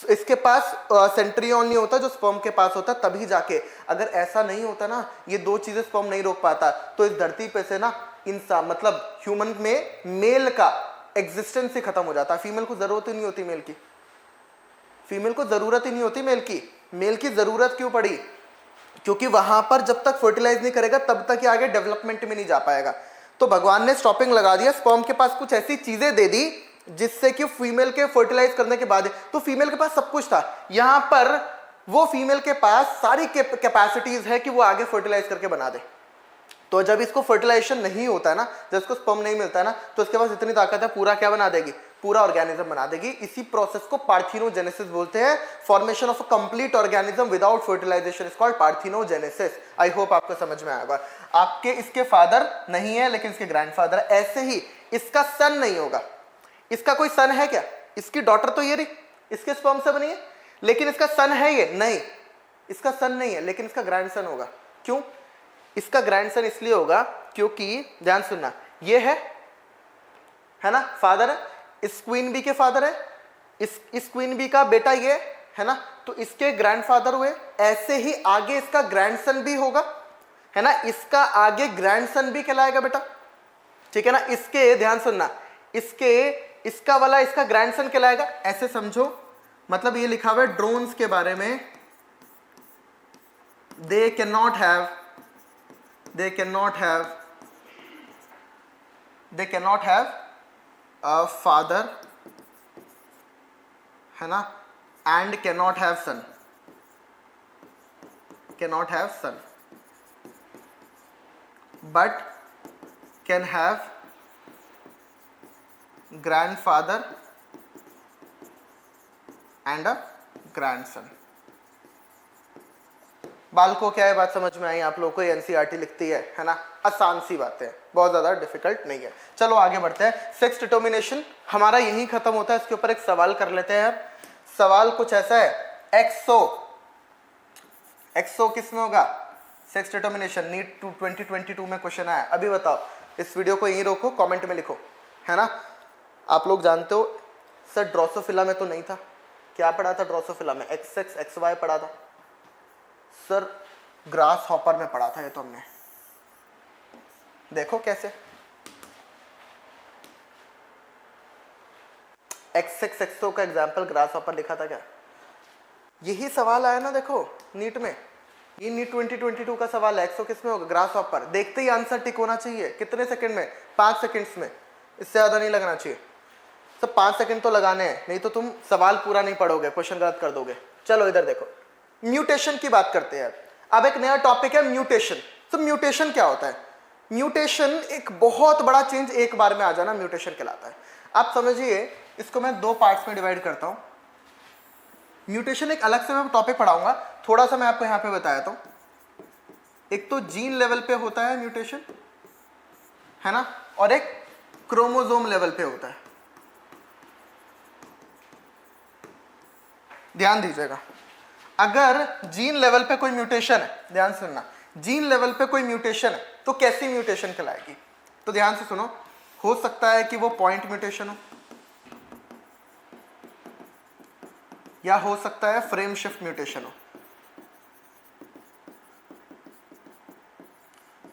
इसके पास सेंट्रियोन नहीं होता जो स्पर्म के पास होता, तभी जाके। अगर ऐसा नहीं होता ना, ये दो चीजें स्पर्म नहीं रोक पाता, तो इस धरती पे से ना इंसान मतलब ह्यूमन में मेल का एग्जिस्टेंस ही खत्म हो जाता। फीमेल को जरूरत ही नहीं होती मेल की, फीमेल को जरूरत ही नहीं होती मेल की। मेल की जरूरत क्यों पड़ी? क्योंकि वहां पर जब तक फर्टिलाइज नहीं करेगा तब तक ये आगे डेवलपमेंट में नहीं जा पाएगा। तो भगवान ने स्टॉपिंग लगा दिया, स्पर्म के पास कुछ ऐसी चीजें दे दी जिससे कि फीमेल के फर्टिलाइज करने के बाद, तो फीमेल के पास सब कुछ था। यहां पर वो फीमेल के पास सारी कैपेसिटीज है कि वो आगे फर्टिलाइज करके बना दे। तो जब इसको फर्टिलाइजेशन नहीं होता है ना, जब इसको स्पर्म नहीं मिलता है ना, तो इसके पास इतनी ताकत है, पूरा क्या बना देगी? पूरा ऑर्गेनिज्म बना देगी। इसी प्रोसेस को पार्थिनोजेनेसिस बोलते हैं। Formation of a complete organism without fertilisation is called parthenogenesis. I hope आपको समझ में आएगा। आपके इसके फादर नहीं है, लेकिन इसके ग्रैंडफादर है। ऐसे ही इसका सन नहीं होगा। इसका कोई सन है क्या? इसकी डॉटर तो ये रही, इसके स्पर्म से बनी है, लेकिन इसका सन है ये? नहीं, इसका सन नहीं है, लेकिन इसका ग्रैंडसन होगा। क्यों? इसका ग्रैंडसन इसलिए होगा क्योंकि, ध्यान सुनना, ये है ना, फादर है, इस क्वीन बी के फादर है, इस क्वीन बी का बेटा ये है ना, तो इसके ग्रैंडफादर हुए। ऐसे ही आगे इसका ग्रैंडसन भी होगा, है ना, इसका आगे ग्रैंडसन भी कहलाएगा बेटा, ठीक है ना। इसके, ध्यान सुनना, इसका वाला इसका ग्रैंडसन कहलाएगा। ऐसे समझो, मतलब ये लिखा हुआ है ड्रोन्स के बारे में, they can not have a father, है ना, and cannot have son, but can have grandfather and a grandson। बाल को क्या है, बात समझ में आई आप लोगों को? एनसीईआरटी लिखती है ना, आसान सी बात है, बहुत ज्यादा डिफिकल्ट नहीं है। चलो आगे बढ़ते हैं। सेक्स डिटर्मिनेशन हमारा यहीं खत्म होता है। इसके ऊपर एक सवाल कर लेते हैं। सवाल कुछ ऐसा है, एक्सो किस में होगा? सेक्स डिटर्मिनेशन, नीट 2022 में क्वेश्चन आया। अभी बताओ, इस वीडियो को यहीं रोको, कमेंट में लिखो, है ना। आप लोग जानते हो सर ड्रोसोफिला में तो नहीं था, क्या पढ़ा था ड्रोसोफिला में? XX XY पढ़ा था सर, ग्रास हॉपर में पढ़ा था ये तो हमने। देखो कैसे XX XO का एग्जाम्पल ग्रास हॉपर लिखा था क्या? यही सवाल आया ना, देखो नीट में, ये नीट 2022 का सवाल है। एक्सो किस में होगा? Grass hopper. देखते ही आंसर टिक होना चाहिए। कितने सेकंड में? 5 सेकंड्स में, इससे ज्यादा नहीं लगना चाहिए। सब 5 सेकंड तो लगाने हैं, नहीं तो तुम सवाल पूरा नहीं पढ़ोगे, क्वेश्चन गलत कर दोगे। चलो इधर देखो, म्यूटेशन की बात करते हैं। अब एक नया टॉपिक है म्यूटेशन। तो म्यूटेशन क्या होता है? म्यूटेशन एक बहुत बड़ा चेंज एक बार में आ जाना म्यूटेशन कहलाता है। आप समझिए, इसको मैं 2 पार्ट्स में डिवाइड करता हूं। म्यूटेशन एक अलग से मैं टॉपिक पढ़ाऊंगा, थोड़ा सा मैं आपको यहां पे बताया तो, एक तो जीन लेवल पे होता है म्यूटेशन, है ना, और एक क्रोमोसोम लेवल पे होता है। ध्यान दीजिएगा, अगर जीन लेवल पे कोई म्यूटेशन है, ध्यान सुनना, जीन लेवल पे कोई म्यूटेशन है तो कैसी म्यूटेशन कहलाएगी? तो ध्यान से सुनो, हो सकता है कि वो पॉइंट म्यूटेशन हो, या हो सकता है फ्रेम शिफ्ट म्यूटेशन हो।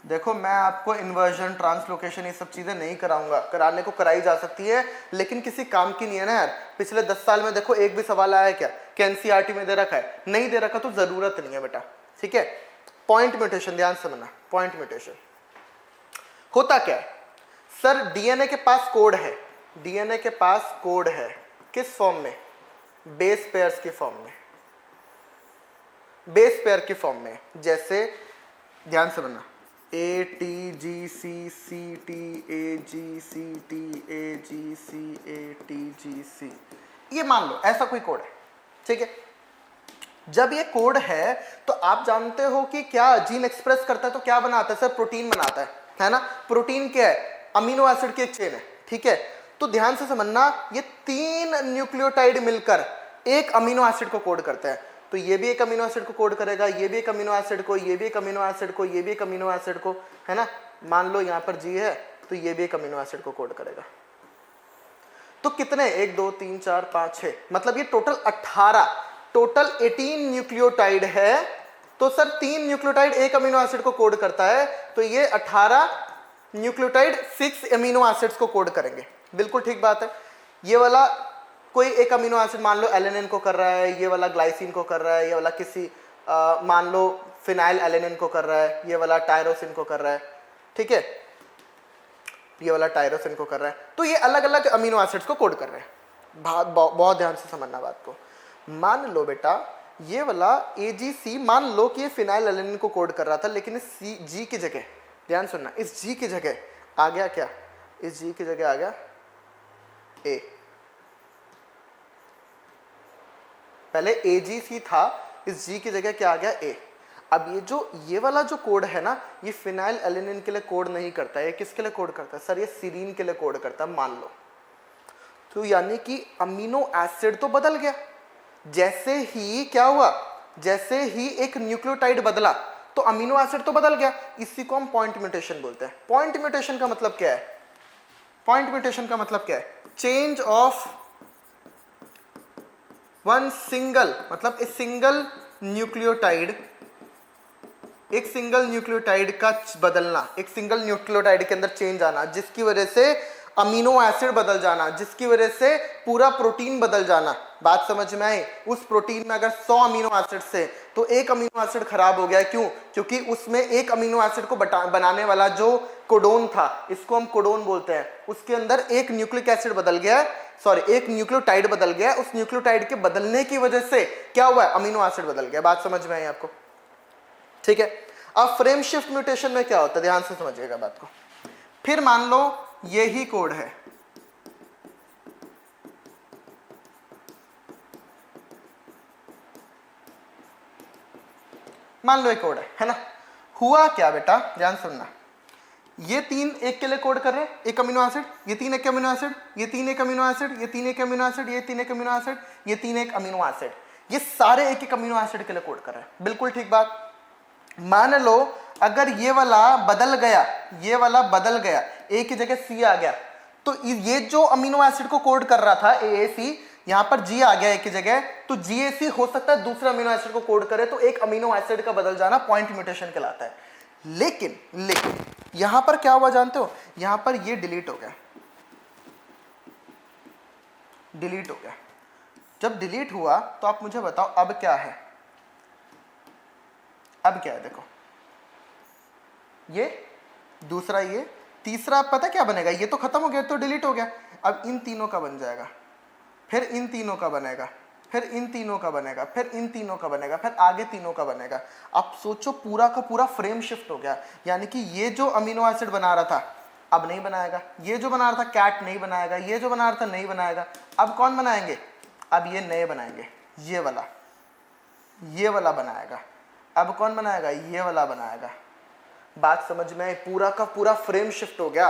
देखो मैं आपको इन्वर्जन, ट्रांसलोकेशन, ये सब चीजें नहीं कराऊंगा, कराने को कराई जा सकती है लेकिन किसी काम की नहीं है ना यार। पिछले 10 साल में देखो एक भी सवाल आया क्या कि एनसीईआरटी में दे रखा है? नहीं दे रखा तो जरूरत नहीं है बेटा, ठीक है। पॉइंट म्यूटेशन ध्यान से समझना, पॉइंट म्यूटेशन होता क्या है सर? डीएनए के पास कोड है, डीएनए के पास कोड है, किस फॉर्म में? बेस पेयर्स की फॉर्म में, बेस पेयर की फॉर्म में। जैसे ध्यान से समझना, A T G C, C T A G, C T A G, C A T G C, ये मान लो ऐसा कोई कोड है, ठीक है। जब ये कोड है तो आप जानते हो कि क्या जीन एक्सप्रेस करता है तो क्या बनाता है सर? प्रोटीन बनाता है ना। प्रोटीन क्या है? अमीनो एसिड की एक चेन है, ठीक है। तो ध्यान से समझना, ये 3 न्यूक्लियोटाइड मिलकर एक अमीनो एसिड को कोड करते हैं। तो ये भी एक अमीनो एसिड को कोड करेगा, ये भी एक अमीनो एसिड को, ये भी एक अमीनो एसिड को, ये भी एक अमीनो एसिड को, है ना। मान लो यहाँ पर जी है तो ये भी एक अमीनो एसिड को कोड करेगा। तो कितने? 1 2 3 4 5 6, मतलब ये टोटल 18, टोटल 18 न्यूक्लियोटाइड है। तो सर 3 न्यूक्लियोटाइड एक अमीनो एसिड को कोड करता है, तो ये 18 न्यूक्लियोटाइड 6 अमीनो एसिड्स को कोड करेंगे। बिल्कुल ठीक बात है। ये वाला कोई एक अमीनो एसिड मान लो एलेनिन को कर रहा है, ये वाला ग्लाइसिन को कर रहा है, ये वाला किसी मान लो फिनाइल एलेनिन को कर रहा है, ये वाला टायरोसिन को कर रहा है, ठीक है, ये वाला टायरोसिन को कर रहा है। तो ये अलग अलग अमीनो एसिड्स को कोड कर रहे हैं। बहुत ध्यान से समझना बात को। मान लो बेटा ये वाला AGC, मान लो कि ये फिनाइल एलेनिन को कोड कर रहा था, लेकिन इस जी की जगह, ध्यान सुनना, इस जी की जगह आ गया क्या? इस जी की जगह आ गया ए। पहले AGC था, इस जी की जगह क्या आ गया? ए। अब ये वाला जो कोड है ना, ये फिनाइल एलेनिन के लिए कोड नहीं करता है। किसके लिए कोड करता है सर? ये सीरीन के लिए कोड करता है, मान लो। तो यानी कि अमीनो एसिड तो बदल गया। जैसे ही क्या हुआ, जैसे ही एक न्यूक्लियोटाइड बदला तो अमीनो एसिड तो बदल गया। इसी को हम पॉइंट म्यूटेशन बोलते हैं। पॉइंट म्यूटेशन का मतलब क्या है? पॉइंट म्यूटेशन का मतलब क्या है? चेंज ऑफ वन सिंगल, मतलब एक सिंगल न्यूक्लियोटाइड, एक सिंगल न्यूक्लियोटाइड का बदलना, एक सिंगल न्यूक्लियोटाइड के अंदर चेंज आना, जिसकी वजह से अमीनो एसिड बदल जाना, जिसकी वजह से पूरा प्रोटीन बदल जाना। बात समझ में आई? उस प्रोटीन में अगर 100 अमीनो एसिड से तो एक अमीनो एसिड खराब हो गया। क्यों? क्योंकि उसमें एक अमीनो एसिड को बनाने वाला जो कोडोन था, इसको हम कोडोन बोलते हैं, उसके अंदर एक न्यूक्लिक एसिड बदल गया, सॉरी एक न्यूक्लियोटाइड बदल गया। उस न्यूक्लियोटाइड के बदलने की वजह से क्या हुआ? अमीनो एसिड बदल गया। बात समझ में आई आपको? ठीक है। अब फ्रेम शिफ्ट म्यूटेशन में क्या होता है, ध्यान से समझिएगा बात को। फिर मान लो यही कोड है, मान लो एक कोड है ना। हुआ क्या बेटा, ध्यान सुनना, ये 3 एक के लिए कोड कर रहे हैं, एक अमीनो एसिड, ये 3 एक अमीनो एसिड, ये 3 एक अमीनो एसिड, ये 3 एक अमीनो एसिड, ये 3 एक अमीनो एसिड, ये 3 एक अमीनो एसिड, ये सारे एक एक अमीनो एसिड के लिए कोड कर रहे हैं। बिल्कुल ठीक बात। मान लो अगर ये वाला बदल गया, ये वाला बदल गया, ए की जगह सी आ गया, तो ये जो अमीनो एसिड को कोड कर रहा था AAC, यहां पर जी आ गया ए की जगह, तो GAC हो सकता है दूसरे अमीनो एसिड को कोड करे, तो एक अमीनो एसिड का बदल जाना पॉइंट म्यूटेशन कहलाता है। लेकिन यहां पर क्या हुआ जानते हो? यहां पर ये डिलीट हो गया, डिलीट हो गया। जब डिलीट हुआ तो आप मुझे बताओ अब क्या है? अब क्या है? देखो ये दूसरा, ये तीसरा, पता क्या बनेगा? ये तो खत्म हो गया, तो डिलीट हो गया। अब इन तीनों का बन जाएगा, फिर इन तीनों का बनेगा, फिर इन तीनों का बनेगा, फिर इन तीनों का बनेगा, फिर आगे तीनों का बनेगा। आप सोचो पूरा का पूरा फ्रेम शिफ्ट हो गया। यानी कि ये जो अमीनो एसिड बना रहा था अब नहीं बनाएगा, ये जो बना रहा था कैट नहीं बनाएगा, ये जो बना रहा था नहीं बनाएगा। अब कौन बनाएंगे? अब ये नए बनाएंगे, ये वाला बनाएगा। अब कौन बनाएगा? ये वाला बनाएगा। बात समझ में आई? पूरा का पूरा फ्रेम शिफ्ट हो गया,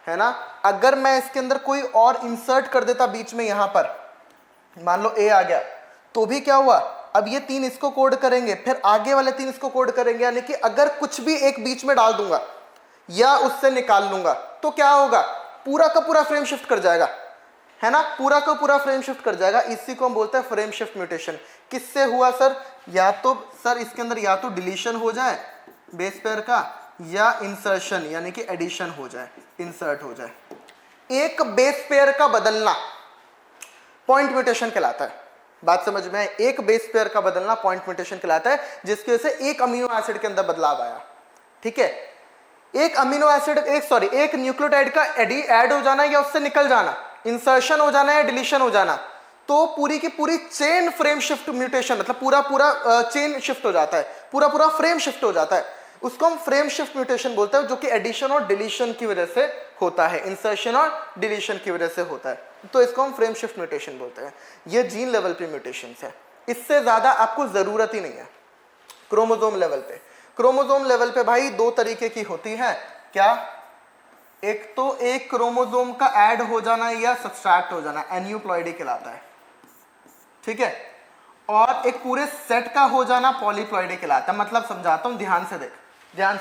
है ना। अगर मैं इसके अंदर कोई और इंसर्ट कर देता बीच में, यहां पर मान लो ए आ गया, तो भी क्या हुआ? अब ये 3 इसको कोड करेंगे, फिर आगे वाले 3 इसको कोड करेंगे। यानी कि अगर कुछ भी एक बीच में डाल दूंगा या उससे निकाल लूंगा तो क्या होगा, पूरा का पूरा फ्रेम शिफ्ट कर जाएगा, है ना, पूरा का पूरा फ्रेम शिफ्ट कर जाएगा। इसी को हम बोलते हैं फ्रेम शिफ्ट म्यूटेशन। किससे हुआ सर, या तो सर इसके अंदर या तो डिलीशन हो जाए बेस पेयर का, या इंसर्शन यानी कि एडिशन हो जाए, इंसर्ट हो जाए। एक बेस पेयर का बदलना पॉइंट म्यूटेशन कहलाता है। बात समझ में है, एक बेस पेयर का बदलना पॉइंट म्यूटेशन कहलाता है, जिसकी वजह से एक अमीनो एसिड के अंदर बदलाव आया। ठीक है, एक अमीनो एसिड एक न्यूक्लियोटाइड का ऐड हो जाना या उससे निकल जाना, इंसर्शन हो जाना या डिलीशन हो जाना, तो पूरी की पूरी चेन फ्रेम शिफ्ट म्यूटेशन, मतलब पूरा पूरा चेन शिफ्ट हो जाता है, पूरा पूरा फ्रेम शिफ्ट हो जाता है। उसको हम फ्रेम शिफ्ट म्यूटेशन बोलते हैं, जो कि एडिशन और डिलीशन की वजह से होता है, इंसर्शन और डिलीशन की वजह से होता है, तो इसको हम फ्रेम शिफ्ट म्यूटेशन बोलते हैं। ये जीन लेवल पे म्यूटेशन है, इससे ज्यादा आपको जरूरत ही नहीं है। क्रोमोसोम लेवल पे, क्रोमोसोम लेवल पे भाई दो तरीके की होती है, क्या, एक तो एक क्रोमोसोम का ऐड हो जाना या सब्सट्रैक्ट हो जाना, एन्यूप्लॉइडी कहलाता है। ठीक है, और एक पूरे सेट का हो जाना पॉलीप्लॉइडी कहलाता है। मतलब समझाता हूं, ध्यान से देख, ध्यान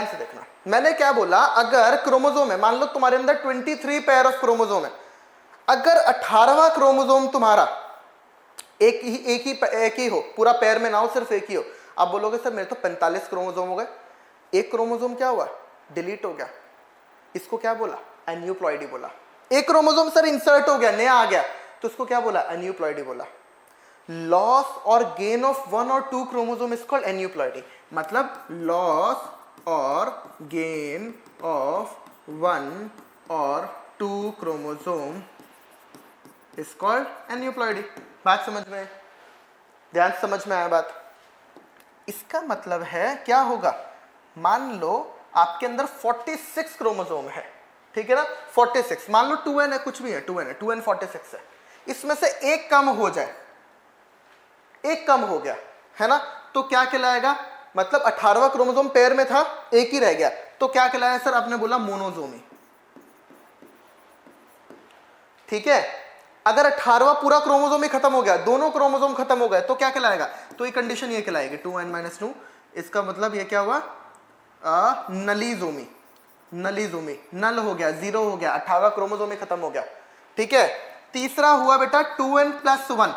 से देखना। मैंने क्या बोला, अगर क्रोमोसोम है, मान लो तुम्हारे अंदर 23 पेयर ऑफ क्रोमोसोम है, अगर 18वां क्रोमोसोम तुम्हारा एक ही हो, पूरा पेयर में ना हो, सिर्फ एक ही हो, आप बोलोगे सर मेरे तो 45 क्रोमोसोम हो गए, एक क्रोमोसोम क्या हुआ, डिलीट हो गया, इसको क्या बोला, एन्यूप्लॉइडी बोला। एक क्रोमोसोम सर इंसर्ट हो गया, नया आ गया, तो उसको क्या बोला, एन्यूप्लॉइडी बोला। लॉस और गेन ऑफ 1 और 2 क्रोमोसोम इज कॉल्ड एन्यूप्लॉइडी। मतलब लॉस और गेन ऑफ 1 और 2 क्रोमोसोम इज कॉल्ड एन्यूप्लॉइडी। बात समझ में, ध्यान समझ में आया बात। इसका मतलब है क्या होगा, मान लो आपके अंदर 46 क्रोमोसोम है, ठीक है ना, 46, मान लो 2n है, कुछ भी है, 2n 46 है, इसमें से एक कम हो जाए, एक कम हो गया, है ना, तो क्या कहलाएगा, मतलब 18वां क्रोमोसोम पेयर में था, एक ही रह गया, तो क्या कहलाया सर, आपने बोला मोनोसोमी। ठीक है, अगर 18वां पूरा क्रोमोसोम ही खत्म हो गया, दोनों क्रोमोसोम खत्म हो गए, तो क्या कहलाएगा, तो ये कंडीशन ये कहलाएगी 2n-2, इसका मतलब ये क्या हुआ, नलीजोमी, नलीजोमी, नल हो गया, जीरो हो गया, 18वां क्रोमोसोम ही खत्म हो गया। ठीक है, तीसरा हुआ बेटा 2n+1,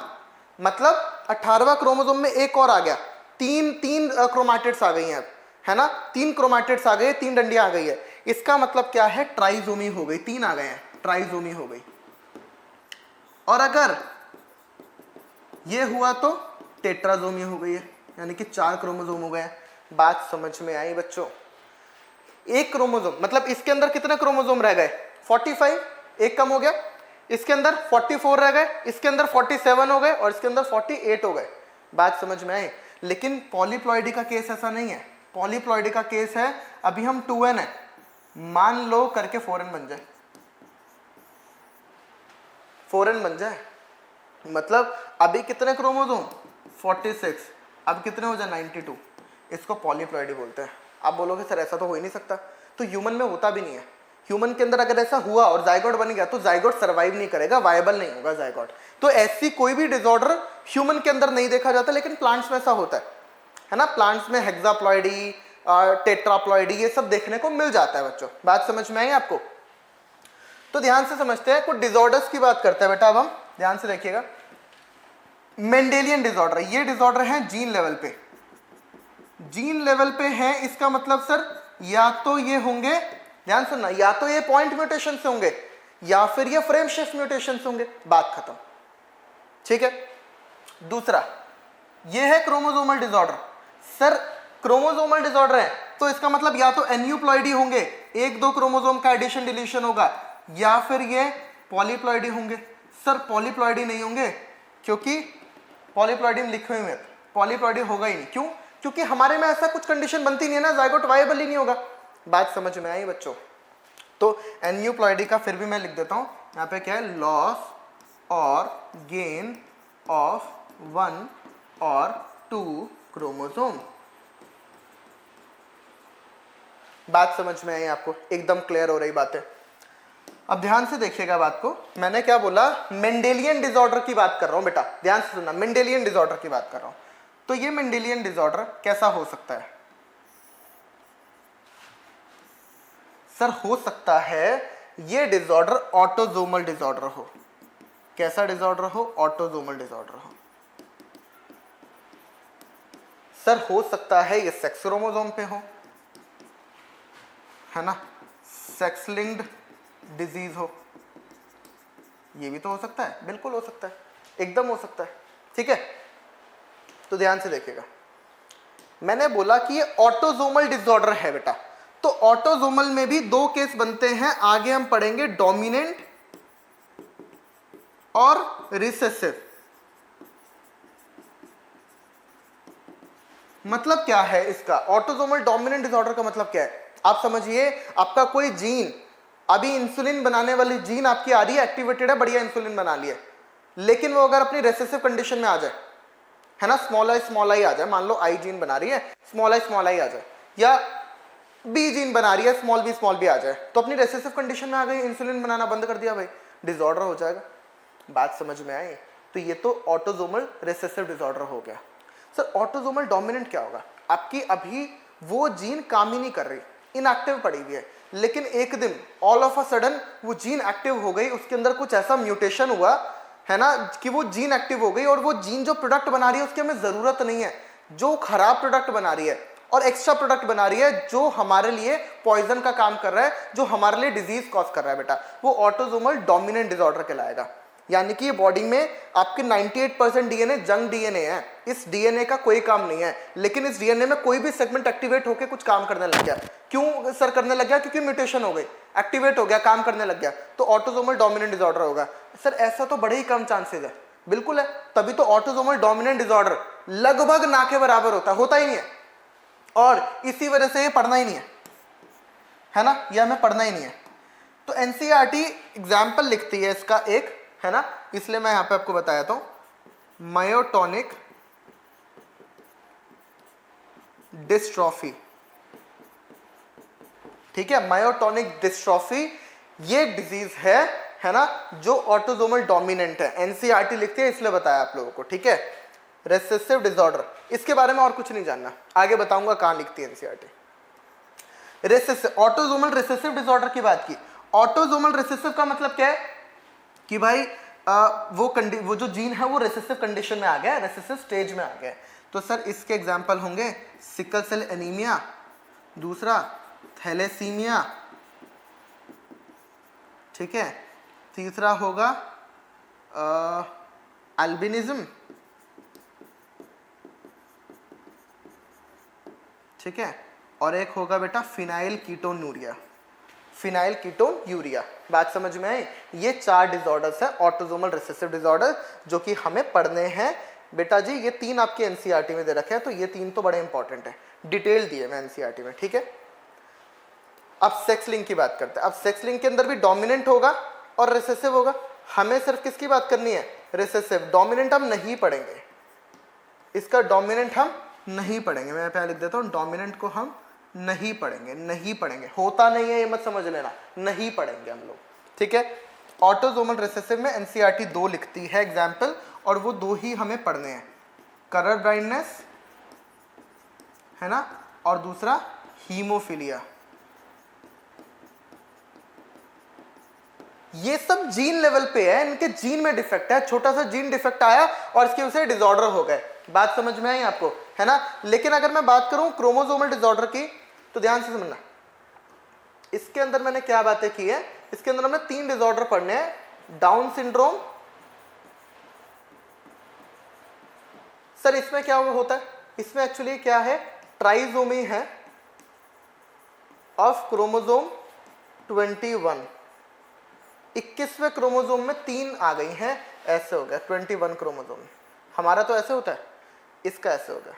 मतलब 18वां क्रोमोसोम में एक और आ गया, तीन क्रोमैटिड्स आ गई हैं, है ना, 3 क्रोमैटिड्स आ गए, 3 डंडियां आ गई है, इसका मतलब क्या है, ट्राइजोमी हो गई, 3 आ गए हैं, ट्राइजोमी हो गई। और अगर ये हुआ तो टेट्राजोमी हो गई है, यानी कि 4 क्रोमोसोम हो गए। बात समझ में आई बच्चों, एक क्रोमोसोम मतलब इसके अंदर कितने क्रोमोसोम रह गए, 45, एक कम हो गया, इसके अंदर 44 रह गए, इसके अंदर 47 हो गए, और इसके अंदर 48 हो गए। बात समझ में आई। लेकिन पॉलीप्लॉइडी का केस ऐसा नहीं है, पॉलीप्लॉइडी का केस है, अभी हम 2n है, मान लो करके 4n बन जाए, 4n बन जाए, मतलब अभी कितने क्रोमोसोम 46, अब कितने हो जाए 92, इसको पॉलीप्लॉइडी बोलते हैं। आप बोलोगे सर ऐसा तो हो ही नहीं सकता, तो ह्यूमन में होता भी नहीं है। ह्यूमन के अंदर अगर ऐसा हुआ और जाइगोट बन गया तो जाइगोट सर्वाइव नहीं करेगा, वायबल नहीं होगा जाइगोट। तो ऐसी कोई भी डिसऑर्डर ह्यूमन के अंदर नहीं देखा जाता, लेकिन प्लांट्स में ऐसा होता है ना, प्लांट्स में हेक्साप्लॉइडी, टेट्राप्लॉइडी, ये सब देखने को मिल जाता है बच्चों। बात समझ में आई आपको, तो ध्यान से समझते हैं, कुछ डिसऑर्डर्स की बात करते हैं बेटा। अब हम ध्यान से देखिएगा, मेंडेलियन डिसऑर्डर, ये डिसऑर्डर है जीन लेवल पे, जीन लेवल पे है, इसका मतलब सर या तो ये होंगे, ध्यान सुनना, या तो ये पॉइंट म्यूटेशन से होंगे या फिर ये फ्रेम शिफ्ट म्यूटेशन से होंगे, बात खत्म। ठीक है, दूसरा ये है chromosomal disorder. Sir chromosomal disorder है तो इसका मतलब या तो एन्यूप्लॉइडी होंगे, 1-2 क्रोमोसोम का एडिशन डिलीशन होगा, या फिर ये पॉलीप्लॉइडी होंगे। सर पॉलीप्लॉइडी नहीं होंगे, क्योंकि पॉलीप्लॉइडी में लिखे हुए हैं, पॉलीप्लॉइडी होगा ही नहीं। क्यों? क्योंकि हमारे में ऐसा कुछ कंडीशन बनती नहीं है ना, जाइगोट वायबल ही नहीं होगा। बात समझ में आई बच्चों? तो एन्यूप्लॉइडी का फिर भी मैं लिख देता हूं, यहाँ पे क्या है, लॉस और गेन ऑफ 1 और 2 क्रोमोसोम। बात समझ में आई आपको? एकदम क्लियर हो रही बात है। अब ध्यान से देखिएगा बात को, मैंने क्या बोला, मेंडेलियन डिसऑर्डर की बात कर रहा हूं बेटा, ध्यान से सुनना, मेंडेलियन डिसऑर्डर की बात कर रहा हूं। तो ये मेंडेलियन डिसऑर्डर कैसा हो सकता है? सर हो सकता है ये डिसऑर्डर ऑटोसोमल डिसऑर्डर हो। कैसा डिसऑर्डर हो? ऑटोसोमल डिसऑर्डर हो। सर हो सकता है ये सेक्स क्रोमोसोम पे हो, है ना, सेक्स लिंक्ड डिजीज हो, ये भी तो हो सकता है, बिल्कुल हो सकता है, एकदम हो सकता है। ठीक है, तो ध्यान से देखिएगा, मैंने बोला कि ये ऑटोसोमल डिसऑर्डर है बेटा, तो ऑटोसोमल में भी दो केस बनते हैं, आगे हम पढ़ेंगे डोमिनेंट और रिसेसिव। मतलब क्या है इसका? ऑटोसोमल डोमिनेंट डिसऑर्डर का मतलब क्या है? आप समझिए, आपका कोई जीन, अभी इंसुलिन बनाने वाली जीन आपकी आ रही है, एक्टिवेटेड है, बढ़िया इंसुलिन बना लिया, लेकिन वो अगर अपनी रेसेसिव कंडीशन में आ जाए, है ना, स्मॉल आई आ जाए, मान लो आई जीन बना रही है, स्मॉल आई आ जाए, या बी जीन बना रही है, स्मॉल बी आ जाए, तो अपनी रेसेसिव कंडीशन में आ गई, इंसुलिन बनाना बंद कर दिया भाई, डिसऑर्डर हो जाएगा। बात समझ में आई? तो ये तो ऑटोसोमल रिसेसिव डिसऑर्डर हो गया। सर ऑटोसोमल डोमिनेंट क्या होगा? आपकी अभी वो जीन काम ही नहीं कर रही, इनएक्टिव पड़ी हुई है, लेकिन एक दिन ऑल ऑफ अ सडन वो जीन एक्टिव हो गई, उसके अंदर कुछ ऐसा म्यूटेशन हुआ, है ना, कि वो जीन एक्टिव हो गई, और वो जीन जो प्रोडक्ट बना रही है उसकी हमें जरूरत नहीं है, जो खराब प्रोडक्ट बना रही है और एक्स्ट्रा प्रोडक्ट बना रही है जो हमारे लिए पॉइजन का काम कर रहा है, जो हमारे लिए डिजीज कॉज कर रहा है बेटा, वो ऑटोसोमल डोमिनेंट डिसऑर्डर कहलाएगा। यानी कि ये बॉडी में आपके 98% डीएनए जंग डीएनए है, इस डीएनए का कोई काम नहीं है, लेकिन इस डीएनए में कोई भी सेगमेंट एक्टिवेट होकर कुछ काम करने लग गया। क्यों सर करने लग गया? क्योंकि म्यूटेशन हो गई, एक्टिवेट हो गया, काम करने लग गया, तो ऑटोसोमल डोमिनेंट डिसऑर्डर होगा। सर ऐसा तो बड़े ही कम चांसेस है। बिल्कुल है, तभी तो ऑटोसोमल डोमिनेंट डिसऑर्डर लगभग ना के बराबर होता ही नहीं है, और इसी वजह से ये पढ़ना ही नहीं है ना, यह हमें पढ़ना ही नहीं है। तो एनसीईआरटी एग्जाम्पल लिखती है इसका एक, है ना, इसलिए मैं यहां पे आपको बताया था, मायोटोनिक डिस्ट्रॉफी। ठीक है, मायोटोनिक डिस्ट्रॉफी ये डिजीज है ना, जो ऑटोसोमल डोमिनेंट है। एनसीईआरटी लिखती है, इसलिए बताया आप लोगों को। ठीक है, रेसेसिव डिसऑर्डर, इसके बारे में और कुछ नहीं जानना, आगे बताऊंगा कहां लिखती है NCERT. Recessive, autosomal recessive disorder की बात की। ऑटोसोमल रेसेसिव का मतलब क्या है कि भाई वो जो जीन है वो रेसेसिव कंडीशन में आ गया, रेसेसिव स्टेज में आ गया। तो सर इसके एग्जांपल होंगे सिकल सेल एनीमिया, दूसरा थैलेसीमिया, ठीक है, तीसरा होगा अल्बिनिज्म, ठीक है, और एक होगा बेटा phenyl ketonuria, phenyl ketone urea. बात समझ में आई? ये 4 डिसऑर्डर्स हैं ऑटोसोमल रिसेसिव डिसऑर्डर, जो कि हमें पढ़ने हैं बेटा जी। ये 3 आपके एनसीईआरटी में दे रखे हैं, तो ये 3 तो बड़े इंपॉर्टेंट है, डिटेल दिए मैं एनसीईआरटी में। ठीक है, अब सेक्स लिंक की बात करते हैं। अब सेक्स लिंक के अंदर भी डोमिनेंट होगा और रिसेसिव होगा। हमें सिर्फ किसकी बात करनी है? रिसेसिव। डोमिनेंट हम नहीं पढ़ेंगे, इसका डोमिनेंट हम नहीं पढ़ेंगे, मैं पहले लिख देता हूं, डोमिनेंट को हम नहीं पढ़ेंगे, होता नहीं है ये मत समझ लेना, नहीं पढ़ेंगे हम लोग। ठीक है, ऑटोसोमल रिसेसिव में एनसीईआरटी 2 लिखती है एग्जाम्पल, और वो 2 ही हमें पढ़ने हैं, कलर ब्लाइंडनेस, है ना, और दूसरा हीमोफीलिया। ये सब जीन लेवल पे है, इनके जीन में डिफेक्ट है, छोटा सा जीन डिफेक्ट आया और इसकी वजह से डिसऑर्डर हो गए। बात समझ में आई आपको, है ना। लेकिन अगर मैं बात करूं क्रोमोसोमल डिसऑर्डर की, तो ध्यान से समझना, इसके अंदर मैंने क्या बातें की है, इसके अंदर हमें 3 डिसऑर्डर पढ़ने हैं। डाउन सिंड्रोम, सर इसमें क्या होता है? इसमें एक्चुअली क्या है, ट्राइसोमी है ऑफ क्रोमोसोम 21। 21वें क्रोमोसोम में 3 आ गई हैं, ऐसे हो गया 21 क्रोमोसोम। हमारा तो ऐसे होता है, इसका ऐसे हो गया,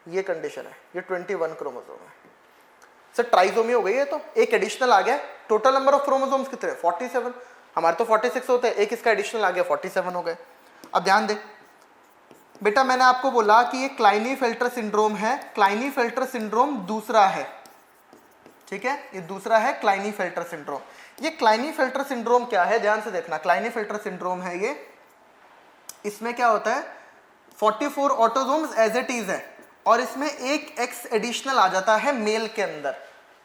ये कंडीशन है, ये 21 क्रोमोसोम है। सर ट्राइसोमी हो गई है, तो एक एडिशनल आ गया। टोटल नंबर ऑफ क्रोमोसोम्स कितने? 47। हमारे तो 46 होते हैं, एक इसका एडिशनल आ गया, 47 हो गए। अब ध्यान दे बेटा, मैंने आपको बोला कि ये क्लाइनीफेल्टर सिंड्रोम है, क्लाइनीफेल्टर सिंड्रोम दूसरा है, ठीक है, ये दूसरा है क्लाइनीफेल्टर सिंड्रोम। ये क्लाइनीफेल्टर सिंड्रोम क्या है, ध्यान से देखना, क्लाइनीफेल्टर सिंड्रोम है ये, इसमें क्या होता है, 44 ऑटोसोम्स एज इट इज है, और इसमें एक एक्स एडिशनल आ जाता है मेल के अंदर,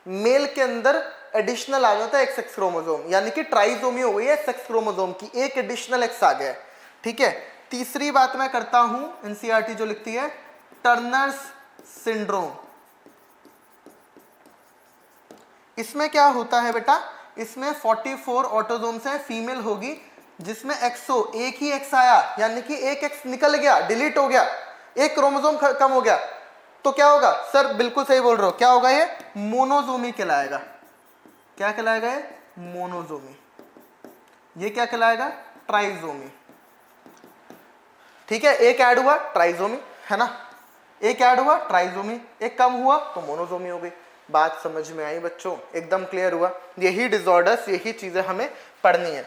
मेल के अंदर एडिशनल आ जाता है एक सेक्स क्रोमोसोम, यानी कि ट्राइसोमी हो गई है सेक्स क्रोमोसोम की, एक एडिशनल एक्स आ गया है। ठीक है, तीसरी बात मैं करता हूं, एनसीईआरटी जो लिखती है टर्नर्स सिंड्रोम। इसमें क्या होता है बेटा, इसमें 44 ऑटोसोम्स है, फीमेल होगी, जिसमें एक्सो एक ही एक्स आया, यानी कि एक एक्स निकल गया, डिलीट हो गया, एक क्रोमोसोम कम हो गया, तो क्या होगा सर, बिल्कुल सही बोल रहे हो, क्या होगा ये मोनोजोमी कहलाएगा। क्या कहलाएगा ये मोनोजोमी। ये क्या कहलाएगा ट्राइजोमी। ठीक है, एक ऐड हुआ ट्राइजोमी है ना, एक ऐड हुआ ट्राइजोमी, एक कम हुआ तो मोनोजोमी हो गई। बात समझ में आई बच्चों, एकदम क्लियर हुआ। यही डिसऑर्डर्स, यही चीजें हमें पढ़नी है।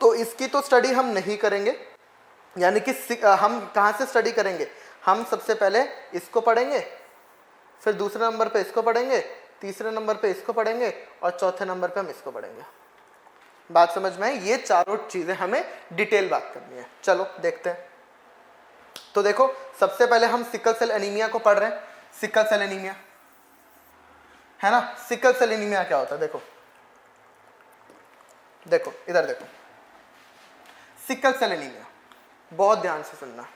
तो इसकी तो स्टडी हम नहीं करेंगे, यानी कि हम कहाँ से स्टडी करेंगे, हम सबसे पहले इसको पढ़ेंगे, फिर दूसरे नंबर पे इसको पढ़ेंगे, तीसरे नंबर पे इसको पढ़ेंगे और चौथे नंबर पे हम इसको पढ़ेंगे। बात समझ में आई, ये चारों चीजें हमें डिटेल बात करनी है। चलो देखते हैं। तो देखो, सबसे पहले हम सिकल सेल एनीमिया को पढ़ रहे हैं। सिकल सेल एनीमिया है ना, सिकल सेल एनीमिया क्या होता है, देखो देखो इधर देखो, सिकल सेल एनीमिया, बहुत ध्यान से सुनना।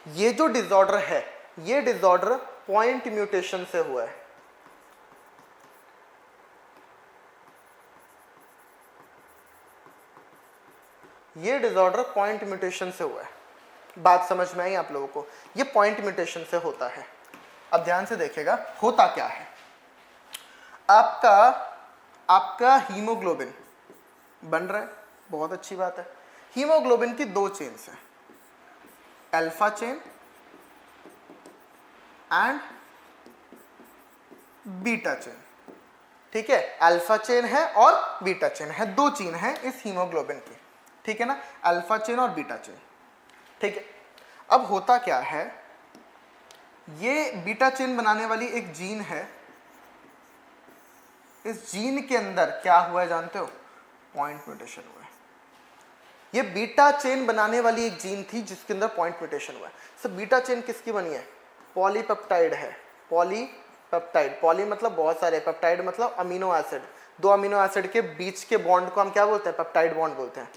ये जो डिसऑर्डर है, ये डिसऑर्डर पॉइंट म्यूटेशन से हुआ है। ये डिसऑर्डर पॉइंट म्यूटेशन से हुआ है। बात समझ में आई आप लोगों को, ये पॉइंट म्यूटेशन से होता है। अब ध्यान से देखिएगा होता क्या है। आपका हीमोग्लोबिन बन रहा है, बहुत अच्छी बात है। हीमोग्लोबिन की दो चेन्स हैं, alpha chain and beta chain. ठीक है, अल्फा चेन है और बीटा चेन है, दो चेन है इस हीमोग्लोबिन की। ठीक है ना, अल्फा चेन और बीटा चेन। ठीक है, अब होता क्या है, ये बीटा चेन बनाने वाली एक जीन है, इस जीन के अंदर क्या हुआ है जानते हो, पॉइंट म्यूटेशन हुआ है। ये बीटा चेन बनाने वाली एक जीन थी जिसके अंदर पॉइंट म्यूटेशन हुआ है। सब बीटा चेन किसकी बनी है, पॉलीपेप्टाइड है, पॉलीपेप्टाइड, पॉली मतलब बहुत सारे, पेप्टाइड मतलब अमीनो एसिड, दो अमीनो एसिड के बीच के बॉन्ड को हम क्या बोलते हैं, पेप्टाइड बॉन्ड बोलते हैं।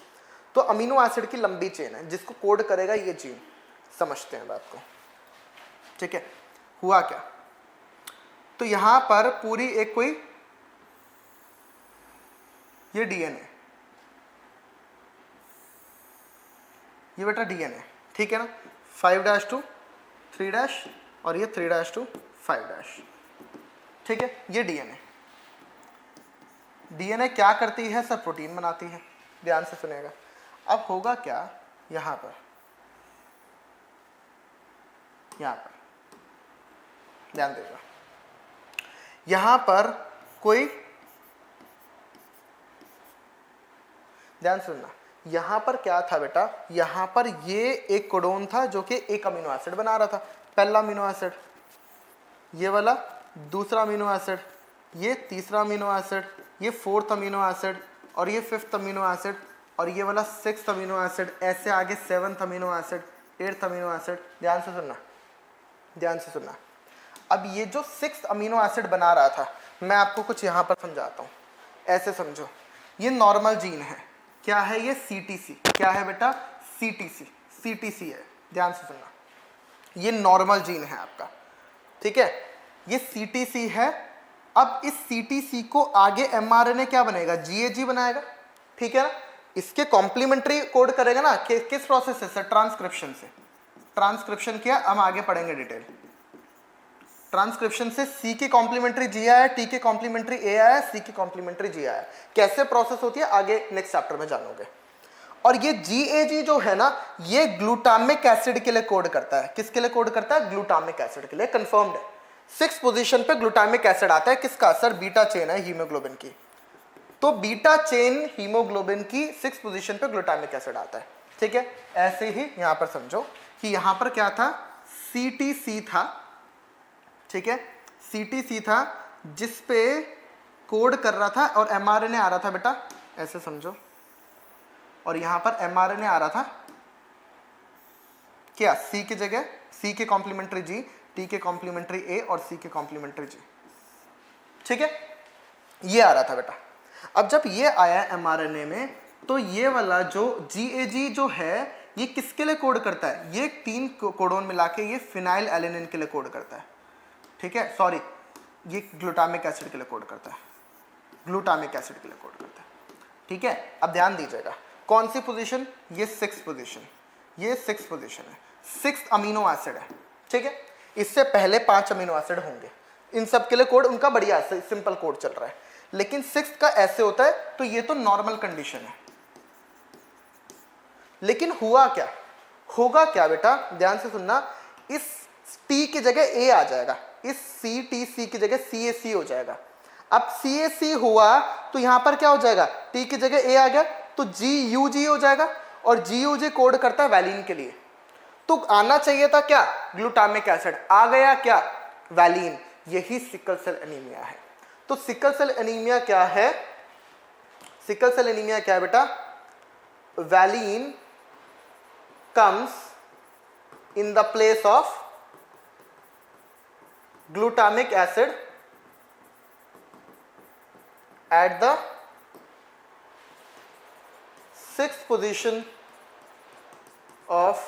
तो अमीनो एसिड की लंबी चेन है जिसको कोड करेगा ये जीन। समझते हैं बात को। ठीक है, हुआ क्या, तो यहां पर पूरी एक कोई ये डीएनए, ये बेटा डीएनए, ठीक है ना, 5' to 3' और ये 3' to 5'। ठीक है, ये डीएनए क्या करती है सर, प्रोटीन बनाती है। ध्यान से सुनेगा। अब होगा क्या, यहां पर ध्यान देगा, यहां पर कोई, ध्यान सुनना, यहां पर क्या था बेटा, यहां पर ये एक कोडोन था जो कि एक अमीनो एसिड बना रहा था, पहला अमीनो एसिड, ये वाला दूसरा अमीनो एसिड, ये तीसरा अमीनो एसिड, ये फोर्थ अमीनो एसिड और ये फिफ्थ अमीनो एसिड और ये वाला सिक्स्थ अमीनो एसिड, ऐसे आगे seventh amino acid, eighth amino acid. ध्यान से सुनना, ध्यान से सुनना। अब ये जो सिक्स्थ अमीनो एसिड बना रहा था, मैं आपको कुछ यहां पर समझाता हूं, ऐसे समझो। ये नॉर्मल जीन है, क्या है ये, सीटीसी। क्या है बेटा, सीटीसी है। ध्यान से सुनना, ये नॉर्मल जीन है आपका। ठीक है, ये सीटीसी है। अब इस सीटीसी को आगे एमआरएनए क्या बनेगा, जीएजी बनाएगा। ठीक है ना, इसके कॉम्प्लीमेंट्री कोड करेगा ना, किस प्रोसेस से सर, ट्रांसक्रिप्शन से। ट्रांसक्रिप्शन किया, हम आगे पढ़ेंगे डिटेल। ट्रांसक्रिप्शन से सी की कॉम्प्लीमेंट्री जी आया, टी के कॉम्प्लीमेंट्री ए आया, सी की कॉम्प्लीमेंट्री जी आया। कैसे प्रोसेस होती है आगे नेक्स्ट चैप्टर में जानोगे। और ये जीएजी जो है ना, ये ग्लूटामिक एसिड के लिए कोड करता है। किसके लिए कोड करता है, ग्लूटामिक एसिड के लिए। कंफर्म्ड है, 6th पोजीशन पे ग्लूटामिक एसिड आता है। किसका सर, बीटा चेन है हीमोग्लोबिन की। तो बीटा चेन हीमोग्लोबिन की 6th पोजीशन पे ग्लूटामिक एसिड आता है। ठीक है, ऐसे ही यहां पर समझो कि यहां पर क्या था, सीटीसी था। ठीक है, सीटीसी था जिस पे कोड कर रहा था और एमआरएनए आ रहा था बेटा, ऐसे समझो। और यहां पर एमआरएनए आ रहा था क्या, सी की जगह, सी के कॉम्प्लीमेंट्री जी, टी के कॉम्प्लीमेंट्री ए और सी के कॉम्प्लीमेंट्री जी। ठीक है, ये आ रहा था बेटा। अब जब ये आया mRNA में, तो ये वाला जो GAG जो है ये किसके लिए कोड करता है? ये 3 कोडोन मिला के ये फिनाइल एलेनिन के लिए कोड करता है, ठीक है, सॉरी ये ग्लूटामिक एसिड के लिए कोड करता है, ग्लूटामिक एसिड के लिए कोड करता है, ठीक है। अब ध्यान दीजिएगा, कौन सी पोजीशन? ये 6th पोजीशन, ये 6th पोजीशन है, 6th अमीनो एसिड है, ठीक है। इससे पहले 5 अमीनो एसिड होंगे, इन सब के लिए कोड उनका बढ़िया सिंपल कोड चल रहा है, लेकिन 6th का ऐसे होता है, तो ये तो नॉर्मल कंडीशन है। लेकिन हुआ क्या, होगा क्या बेटा, ध्यान से सुनना, इस T की जगह A आ जाएगा, इस CTC की जगह CAC हो जाएगा। अब CAC हुआ तो यहां पर क्या हो जाएगा, T की जगह A आ गया तो GUG हो जाएगा, और GUG कोड करता है वैलीन के लिए। तो आना चाहिए था क्या, ग्लूटामिक एसिड, आ गया क्या, वैलीन। यही सिकल सेल एनीमिया है। तो सिकल सेल एनीमिया क्या है, सिकल सेल एनीमिया क्या है बेटा, valine comes in the place of glutamic acid at the 6th position of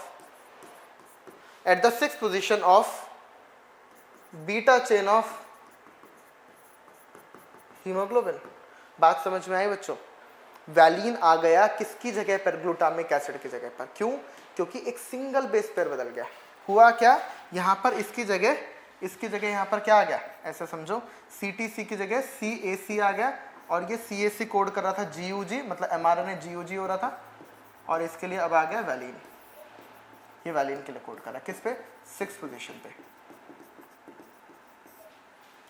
beta chain of haemoglobin. बात समझ में आई बच्चों? वैलीन आ गया किसकी जगह पर, ग्लूटामिक एसिड की जगह पर। क्यों? क्योंकि एक सिंगल बेस पेयर बदल गया। हुआ क्या, यहां पर इसकी जगह यहां पर क्या आ गया, ऐसे समझो, CTC की जगह CAC आ गया, और ये CAC कोड कर रहा था GUG, मतलब mRNA GUG हो रहा था, और इसके लिए अब आ गया वैलीन। ये वैलीन के लिए कोड कर रहा है, किस पे, 6th पोजीशन पे।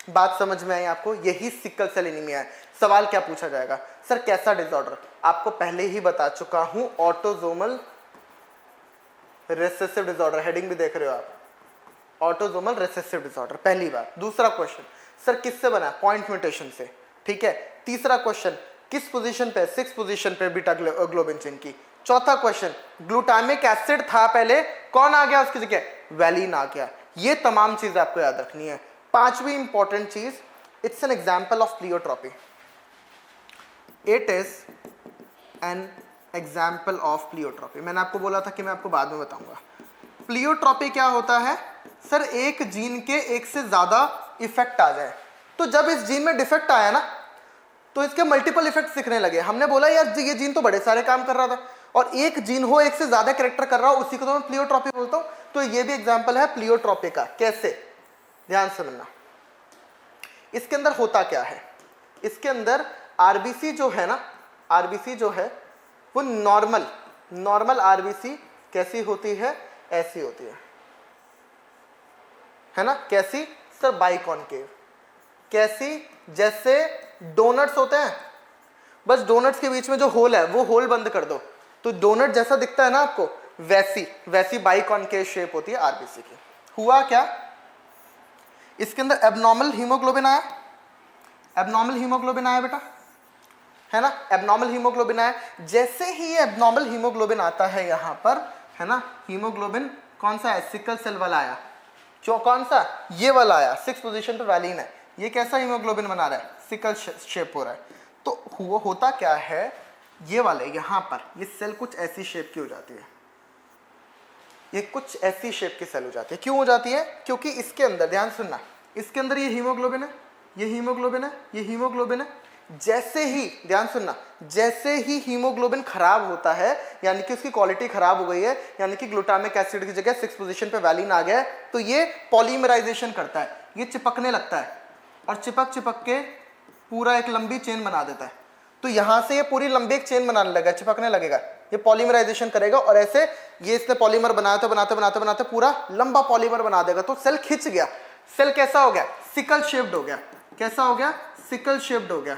बात समझ में आई आपको? यही सिकल सेल एनीमिया है। सवाल क्या पूछा जाएगा, सर कैसा डिसऑर्डर? आपको पहले ही बता चुका हूं, ऑटोसोमल रिसेसिव डिसऑर्डर, हेडिंग भी देख रहे हो आप, ऑटोसोमल रिसेसिव डिसऑर्डर, पहली बार। दूसरा क्वेश्चन, सर किससे बना, पॉइंट म्यूटेशन से, ठीक है। तीसरा क्वेश्चन, किस पोजीशन पे, 6th पोजीशन पे बीटा ग्लोबिन चेन की। चौथा क्वेश्चन, ग्लूटामिक एसिड था पहले, कौन आ गया उसकी जगह, वैलीन आ गया। ये तमाम चीजें आपको याद रखनी है। पांचवी इंपॉर्टेंट चीज, it's an example of pleiotropy, it is an example of pleiotropy. मैंने आपको बोला था कि मैं आपको बाद में बताऊंगा। प्लियोट्रॉपी क्या होता है, सर एक जीन के एक से ज्यादा इफेक्ट आ जाए। तो जब इस जीन में डिफेक्ट आया ना, तो इसके मल्टीपल इफेक्ट दिखने लगे। हमने बोला यार ये जीन तो बड़े सारे काम कर रहा था, और एक जीन हो एक से ज्यादा कैरेक्टर कर रहा हो, उसी को तो मैं प्लियोट्रॉपी बोलता हूं। तो ये भी एग्जाम्पल है प्लियोट्रॉपी का। कैसे, ध्यान से सुनना। इसके अंदर होता क्या है, इसके अंदर आरबीसी जो है ना, आरबीसी जो है वो नॉर्मल आरबीसी कैसी होती है, ऐसी होती है ना। कैसी, सर बाइकॉनकेव। कैसी, जैसे डोनट्स होते हैं, बस डोनट्स के बीच में जो होल है वो होल बंद कर दो, तो डोनट जैसा दिखता है ना आपको, वैसी बाइकॉनकेव शेप होती है आरबीसी की। हुआ क्या, इसके अंदर एबनॉर्मल हीमोग्लोबिन आया, एबनॉर्मल हीमोग्लोबिन आया बेटा, है ना, एबनॉर्मल हीमोग्लोबिन आया। जैसे ही एबनॉर्मल हीमोग्लोबिन आता है यहाँ पर, है ना, हीमोग्लोबिन कौन सा है, सिकल सेल वाला आया, जो कौन सा, ये वाला आया, 6th पोजीशन पे वैलीन है। ये कैसा हीमोग्लोबिन बना रहा है, सिकल शेप हो रहा है। तो होता क्या है, ये वाले यहाँ पर ये सेल कुछ ऐसी शेप की हो जाती है, ये कुछ ऐसी शेप की सेल हो जाती है। क्यों हो जाती है, क्योंकि इसके अंदर, ध्यान सुनना, इसके अंदर ये हीमोग्लोबिन है, ये हीमोग्लोबिन है, ये हीमोग्लोबिन है। जैसे ही, ध्यान सुनना, जैसे ही हीमोग्लोबिन खराब होता है, यानी कि उसकी क्वालिटी खराब हो गई है, यानी कि ग्लूटामिक एसिड की जगह 6th पोजीशन पे वैलीन आ गया है, तो ये पॉलीमराइजेशन करता है, ये चिपकने लगता है, और चिपक के पूरा एक लंबी चेन बना देता है। तो यहां से ये पूरी लंबी एक चेन बनाने लगेगा, चिपकने लगेगा, ये पॉलीमराइजेशन करेगा, और ऐसे ये इसने पॉलीमर बनाते पूरा लंबा पॉलीमर बना देगा। तो सेल खिंच गया, सेल कैसा हो गया, सिकल शेप्ड हो गया। कैसा हो गया, सिकल शेप्ड हो गया।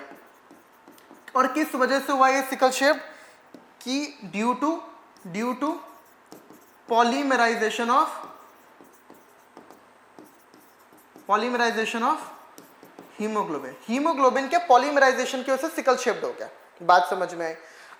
और किस वजह से हुआ ये सिकल शेप, कि due to polymerisation of haemoglobin के पॉलीमराइजेशन की वजह से सिकल शेप्ड हो गया। बात समझ में आई?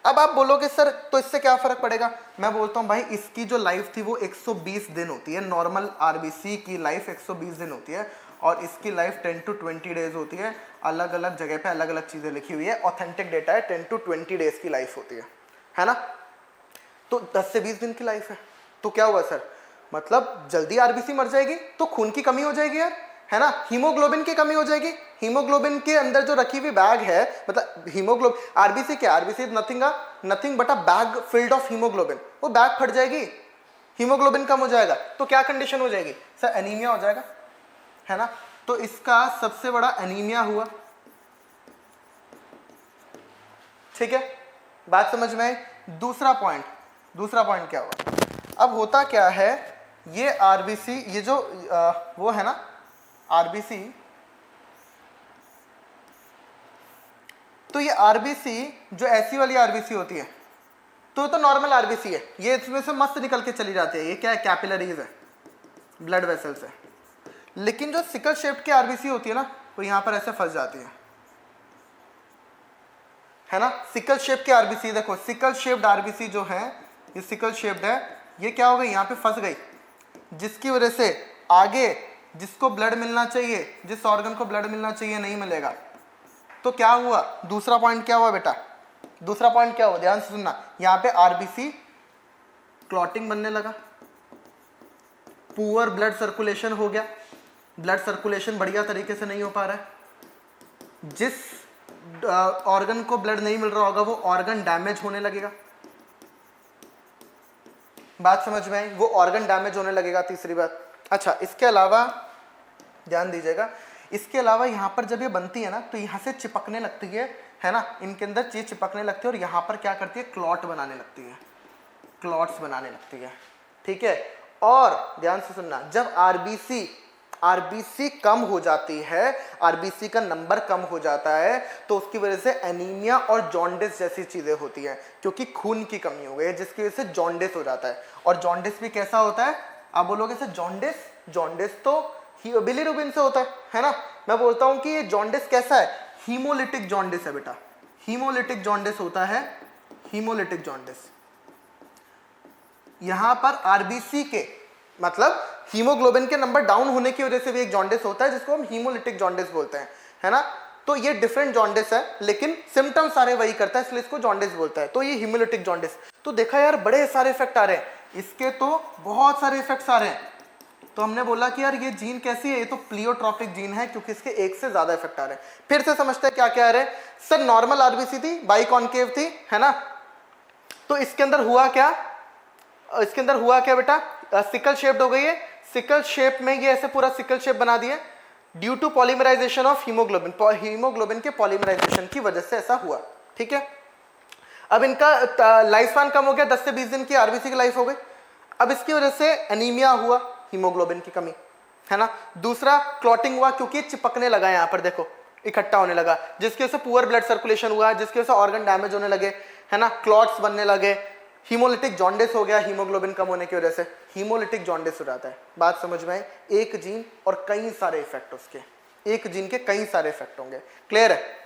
अब आप बोलोगे सर तो इससे क्या फर्क पड़ेगा, मैं बोलता हूं भाई इसकी जो लाइफ थी वो 120 दिन होती है, नॉर्मल आरबीसी की लाइफ 120 दिन होती है, और इसकी लाइफ 10 to 20 डेज होती है। अलग अलग जगह पे अलग अलग चीज़ें लिखी हुई है, ऑथेंटिक डेटा है, 10 to 20 डेज की लाइफ होती है ना। तो 10 से 20 दिन की लाइफ है। तो क्या हुआ सर, मतलब जल्दी आरबीसी मर जाएगी तो खून की कमी हो जाएगी यार, है ना, हीमोग्लोबिन की कमी हो जाएगी। हीमोग्लोबिन के अंदर जो रखी हुई बैग है, मतलब हीमोग्लोबिन, आरबीसी क्या, RBC nothing but a bag field of haemoglobin, वो बैग फट जाएगी, हीमोग्लोबिन कम हो जाएगा, तो क्या कंडीशन हो जाएगी सर, एनीमिया हो जाएगा, है ना। तो इसका सबसे बड़ा एनीमिया हुआ। ठीक है, बात समझ में आई। दूसरा पॉइंट क्या हुआ, अब होता क्या है, ये आरबीसी, ये जो वो है ना आरबीसी, तो ये आरबीसी जो ऐसी वाली आरबीसी होती है, तो नॉर्मल आरबीसी है, ये इसमें से मस्त निकल के चली जाती है, ये क्या है, कैपिलरीज है, ब्लड वेसल्स है। लेकिन जो सिकल शेप्ड की आरबीसी होती है ना, वो यहां पर ऐसे फंस जाती है ना। सिकल शेप की आरबीसी, देखो सिकल शेप्ड आरबीसी जो है, ये सिकल शेप्ड है, ये क्या हो गई, यहाँ पे फंस गई, जिसकी वजह से आगे जिसको ब्लड मिलना चाहिए, जिस ऑर्गन को ब्लड मिलना चाहिए, नहीं मिलेगा। तो क्या हुआ, दूसरा पॉइंट क्या हुआ बेटा, दूसरा पॉइंट क्या हुआ, ध्यान से सुनना, यहाँ पे आरबीसी क्लॉटिंग बनने लगा, पुअर ब्लड सर्कुलेशन हो गया, ब्लड सर्कुलेशन बढ़िया तरीके से नहीं हो पा रहा है, जिस ऑर्गन को ब्लड नहीं मिल रहा होगा वो ऑर्गन डैमेज होने लगेगा। बात समझ में आई, वो ऑर्गन डैमेज होने लगेगा, तीसरी बात। अच्छा, इसके अलावा ध्यान दीजिएगा, इसके अलावा यहाँ पर जब ये बनती है ना, तो यहाँ से चिपकने लगती है ना, इनके अंदर चीज चिपकने लगती है, और यहाँ पर क्या करती है, क्लॉट बनाने लगती है, क्लॉट्स बनाने लगती है। ठीक है, और ध्यान से सुनना, जब आरबीसी कम हो जाती है, आरबीसी का नंबर कम हो जाता है, तो उसकी वजह से एनीमिया और जॉन्डिस जैसी चीजें होती हैं, क्योंकि खून की कमी हो गई है, जिसकी वजह से जॉन्डिस हो जाता है। और जॉन्डिस भी कैसा होता है, आप बोलोगे सर जॉन्डिस तो बिलीरुबिन से होता है ना। मैं बोलता हूं कि ये जॉन्डिस कैसा है, हीमोलिटिक जॉन्डिस है बेटा, हीमोलिटिक जॉन्डिस होता है, हीमोलिटिक जॉन्डिस। यहां पर आरबीसी के मतलब हीमोग्लोबिन के नंबर डाउन होने की वजह से भी एक जॉन्डिस होता है, जिसको हम हीमोलिटिक जॉन्डिस बोलते हैं, है ना। तो ये डिफरेंट जॉन्डिस है, लेकिन सिम्टम सारे वही करता है, इसलिए इसको जॉन्डिस बोलता है। तो ये हीमोलिटिक जॉन्डिस, तो देखा यार बड़े सारे इफेक्ट आ रहे हैं, इसके तो बहुत सारे इफेक्ट्स आ रहे हैं। तो हमने बोला कि यार ये जीन कैसी है, ये तो प्लियोट्रॉपिक जीन है, क्योंकि इसके एक से ज्यादा इफेक्ट आ रहे हैं। फिर से समझते हैं क्या क्या आ रहे हैं सर, नॉर्मल आरबीसी थी, बाइकॉन्केव थी, है ना। तो इसके अंदर हुआ क्या, बेटा, सिकल शेप्ड हो गई है, सिकल शेप में ये ऐसे पूरा सिकल शेप बना दिया, due to polymerisation of haemoglobin के पॉलीमराइजेशन की वजह से ऐसा हुआ। ठीक है, अब इनका लाइफ स्पैन कम हो गया, 10 से 20 दिन की आरबीसी की लाइफ हो गई। अब इसकी वजह से एनीमिया हुआ, हीमोग्लोबिन की कमी, है ना। दूसरा क्लॉटिंग हुआ, क्योंकि चिपकने लगा, यहाँ पर देखो इकट्ठा होने लगा, जिसकी वजह से पुअर ब्लड सर्कुलेशन हुआ, जिसकी वजह से ऑर्गन डैमेज होने लगे, है ना, क्लॉट्स बनने लगे, हीमोलिटिक जॉन्डिस हो गया, हीमोग्लोबिन कम होने की वजह से हीमोलिटिक जॉन्डिस हो जाता है। बात समझ में आई, एक जीन और कई सारे इफेक्ट, उसके एक जीन के कई सारे इफेक्ट होंगे। क्लियर है।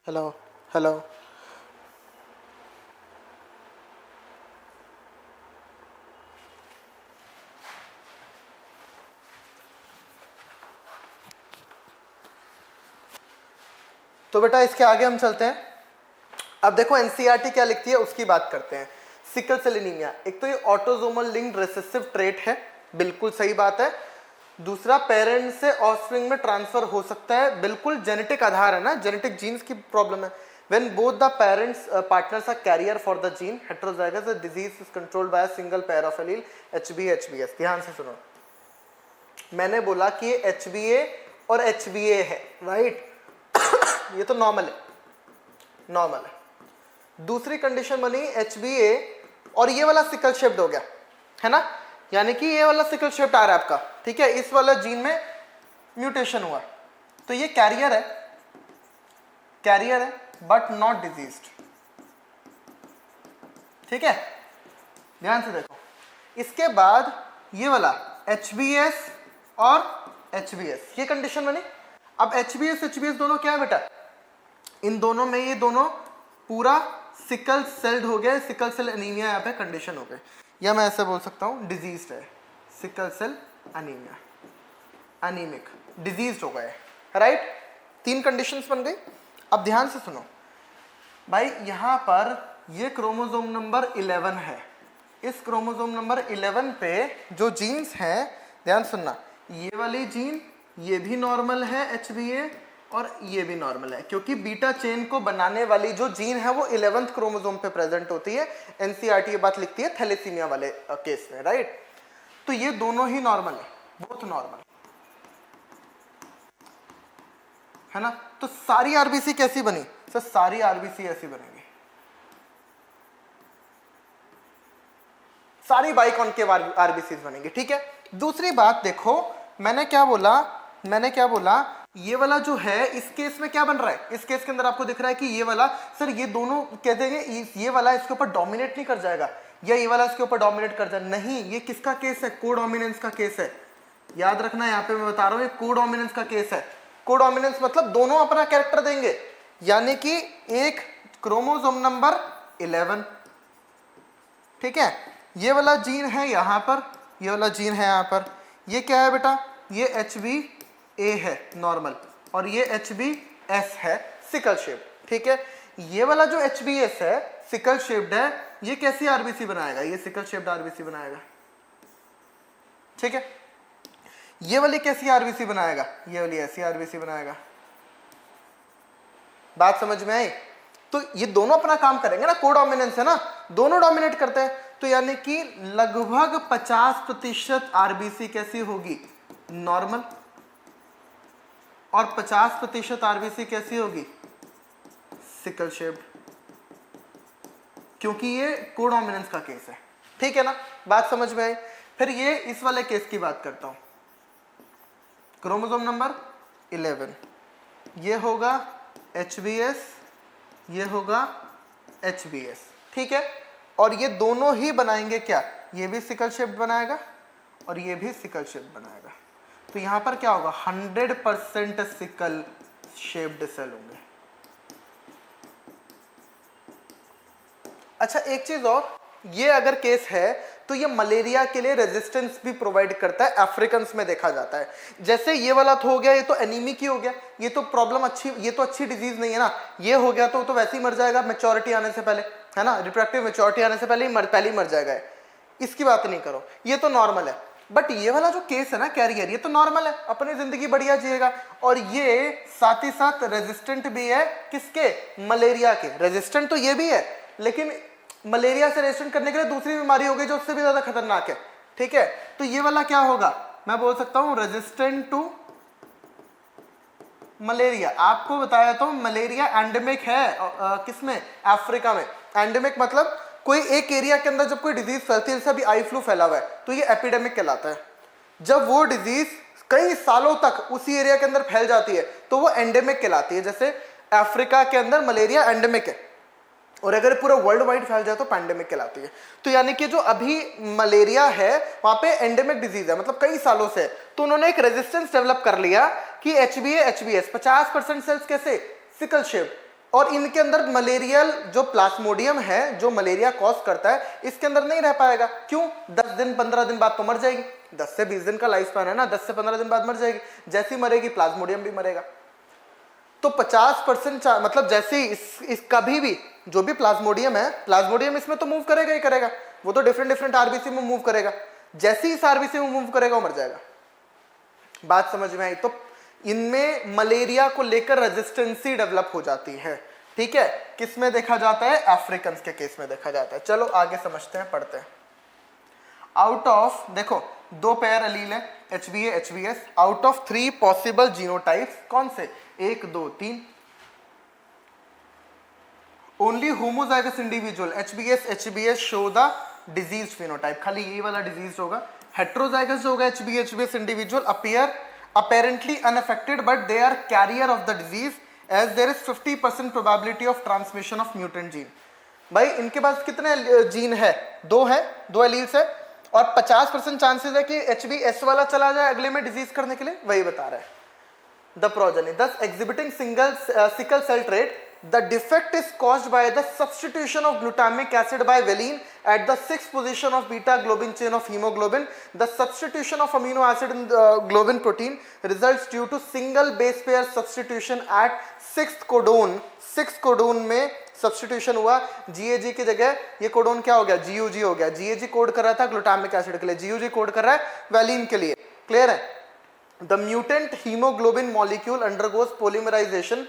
हेलो हेलो, तो बेटा इसके आगे हम चलते हैं। अब देखो एनसीईआरटी क्या लिखती है उसकी बात करते हैं। सिकल सेल एनीमिया, एक तो ये ऑटोसोमल लिंक्ड रिसेसिव ट्रेट है, बिल्कुल सही बात है। दूसरा, पेरेंट से ऑफस्प्रिंग में ट्रांसफर हो सकता है, बिल्कुल जेनेटिक आधार है ना, जेनेटिक जीन्स की प्रॉब्लम है। When both the parents partners are carrier for the gene, heterozygous the disease is controlled by a single pair of allele HBA/HBS। ध्यान से सुनो, मैंने बोला कि ये HBA और HBA है, राइट? ये तो नॉर्मल है, नॉर्मल है। दूसरी कंडीशन बनी HBA और ये वाला सिकल शेप्ड हो गया, है ना, यानी कि ये वाला सिकल शेप्ड आ रहा है आपका, ठीक है, इस वाला जीन में म्यूटेशन हुआ, तो ये कैरियर है, कैरियर है बट नॉट डिजीज्ड, ठीक है, ध्यान से देखो। इसके बाद ये वाला HBS और HBS, ये कंडीशन बनी। अब HBS दोनों क्या है बेटा, इन दोनों में ये दोनों पूरा सिकल सेल्ड हो गया, सिकल सेल एनीमिया यहाँ पे कंडीशन हो गए, या मैं ऐसे बोल सकता हूँ डिजीज्ड है, sickle cell anaemia, anaemic, diseased हो गए, राइट? 3 कंडीशंस बन गई। अब ध्यान से सुनो भाई, यहाँ पर ये क्रोमोसोम नंबर 11 है, इस क्रोमोसोम नंबर 11 पे जो जीन्स हैं, ध्यान सुनना, ये वाली जीन ये भी नॉर्मल है HBA और ये भी नॉर्मल है, क्योंकि बीटा चेन को बनाने वाली जो जीन है वो 11th क्रोमोसोम पे प्रेजेंट होती है। एनसीईआरटी ये बात लिखती है थैलेसीमिया वाले केस में, राइट? तो ये दोनों ही नॉर्मल है, बोथ नॉर्मल है ना। तो सारी आरबीसी कैसी बनी सर? सारी आरबीसी ऐसी बनेगी, सारी बाइकॉन्केव आरबीसी बनेंगी, ठीक है। दूसरी बात देखो, मैंने क्या बोला, ये वाला जो है इस केस में क्या बन रहा है, इस केस के अंदर आपको दिख रहा है कि ये वाला, सर ये दोनों कहते हैं ये वाला इसके ऊपर डोमिनेट नहीं कर जाएगा, या ये वाला इसके ऊपर डोमिनेट कर जाए, नहीं, ये किसका केस है? कोडोमिनेंस का केस है। याद रखना, यहाँ पे मैं बता रहा हूँ, ये कोडोमिनेंस का केस है। कोडोमिनेंस मतलब दोनों अपना कैरेक्टर देंगे, यानी कि एक क्रोमोसोम नंबर 11, ठीक है, ये वाला जीन है यहाँ पर, ये वाला जीन है यहाँ पर, ये क्या है बेटा? ये HBA है नॉर्मल, और ये HBS है सिकल शेप, ठीक है। ये वाला जो HBS है सिकल शेप्ड है, ये कैसी आरबीसी बनाएगा? ये सिकल शेप्ड आरबीसी बनाएगा, ठीक है। ये वाली कैसी आरबीसी बनाएगा? ये वाली ऐसी आरबीसी बनाएगा। बात समझ में आई? तो ये दोनों अपना काम करेंगे ना, कोडोमिनेंस है ना, दोनों डोमिनेट करते हैं, तो यानी कि लगभग 50% आरबीसी कैसी होगी? नॉर्मल, और 50% आरबीसी कैसी होगी? सिकल शेप्ड, क्योंकि ये कोडोमिनेंस का केस है, ठीक है ना। बात समझ में आई? फिर ये इस वाले केस की बात करता हूं, क्रोमोसोम नंबर 11, ये होगा HBS, ये होगा HBS, ठीक है, और ये दोनों ही बनाएंगे क्या? ये भी सिकल शेप्ड बनाएगा और ये भी सिकल शेप्ड बनाएगा, तो यहां पर क्या होगा? 100% सिकल शेप्ड सेल होंगे। अच्छा, एक चीज और, ये अगर केस है तो ये मलेरिया के लिए रेजिस्टेंस भी प्रोवाइड करता है, अफ्रीकन्स में देखा जाता है। जैसे ये वाला तो हो गया, ये तो एनीमिक ही हो गया, ये तो प्रॉब्लम अच्छी, ये तो अच्छी डिजीज नहीं है ना, ये हो गया तो वैसे ही मर जाएगा मैच्योरिटी आने से पहले, है ना, रिप्रोडक्टिव मैच्योरिटी आने से पहले ही मर जाएगा, इसकी बात नहीं करो, ये तो नॉर्मल है। बट ये वाला जो केस है ना कैरियर, ये तो नॉर्मल है, अपनी जिंदगी बढ़िया जिएगा, और ये साथ ही साथ रेजिस्टेंट भी है, किसके? मलेरिया के। रेजिस्टेंट तो ये भी है, लेकिन मलेरिया से रेजिस्टेंट करने के लिए दूसरी बीमारी हो गई जो उससे भी ज्यादा खतरनाक है, ठीक है। तो ये वाला क्या होगा? मैं बोल सकता हूं रेजिस्टेंट टू मलेरिया। आपको बताया तो मलेरिया एंडेमिक है, किसमें? अफ्रीका में। एंडेमिक मतलब कोई एक एरिया के अंदर जब कोई डिजीज फैलती है, जैसे अभी आई फ्लू फैला हुआ है, तो ये एपिडेमिक कहलाता है। जब वो डिजीज कई सालों तक उसी एरिया के अंदर फैल जाती है तो वो एंडेमिक कहलाती है। जैसे अफ्रीका के अंदर मलेरिया एंडेमिक है, और अगर पूरा वर्ल्ड वाइड फैल जाए तो पैंडेमिक कहलाती है। तो यानी कि जो अभी मलेरिया है वहां पे एंडेमिक डिजीज है, मतलब कई सालों से, तो उन्होंने एक रेजिस्टेंस डेवलप कर लिया कि HBA HBS 50% सेल्स कैसे? सिकल शेप, और इनके अंदर मलेरियल जो प्लाज्मोडियम है जो मलेरिया कॉज करता है, इसके अंदर नहीं रह पाएगा। क्यों? 10 दिन 15 दिन बाद तो मर जाएगी, 10 से 20 दिन का लाइफ स्पैन है ना, 10 से 15 दिन बाद मर जाएगी। जैसी मरेगी प्लाज्मोडियम भी मरेगा। तो 50% मतलब जैसे ही इस कभी भी जो भी प्लाज्मोडियम है, प्लाज्मोडियम इसमें तो मूव करेगा ही करेगा, वो तो डिफरेंट डिफरेंट आरबीसी में मूव करेगा, जैसे ही इस आरबीसी में मूव करेगा वो मर जाएगा। बात समझ में आई? तो इनमें मलेरिया को लेकर रेजिस्टेंसी डेवलप हो जाती है। ठीक है, किस में देखा जाता है? अफ्रीकन के केस में देखा जाता है। चलो आगे समझते हैं, पढ़ते हैं। आउट ऑफ, देखो दो पेयर एलील है HBA HBS, out of 3 possible genotypes, कौन से? 1 2 3, only homozygous individual HBS HBS show the disease phenotype, खाली यही वाला डिजीज होगा। हेट्रोजाइगस जो होगा HBA HBS individual appear apparently unaffected but they are carrier of the disease as there is 50% probability of transmission of mutant gene। भाई इनके पास कितने gene है? 2 है, 2 एलील्स है, और 50% चांसेस है कि HBS वाला चला जाए अगले में डिजीज करने के लिए, वही बता रहा है। The progeny thus exhibiting sickle cell trait, the defect is caused by the substitution of glutamic acid by valine at the 6th position of beta globin chain of hemoglobin. The substitution of amino acid in the globin protein results due to single base pair substitution at 6th codon। 6th codon में substitution हुआ, GAG की जगह ये codon क्या हो गया? GUG हो गया। GAG कोड कर रहा था ग्लूटामिक एसिड के लिए, GUG कोड कर रहा है वैलिन के लिए। क्लियर है? The mutant hemoglobin molecule undergoes polymerization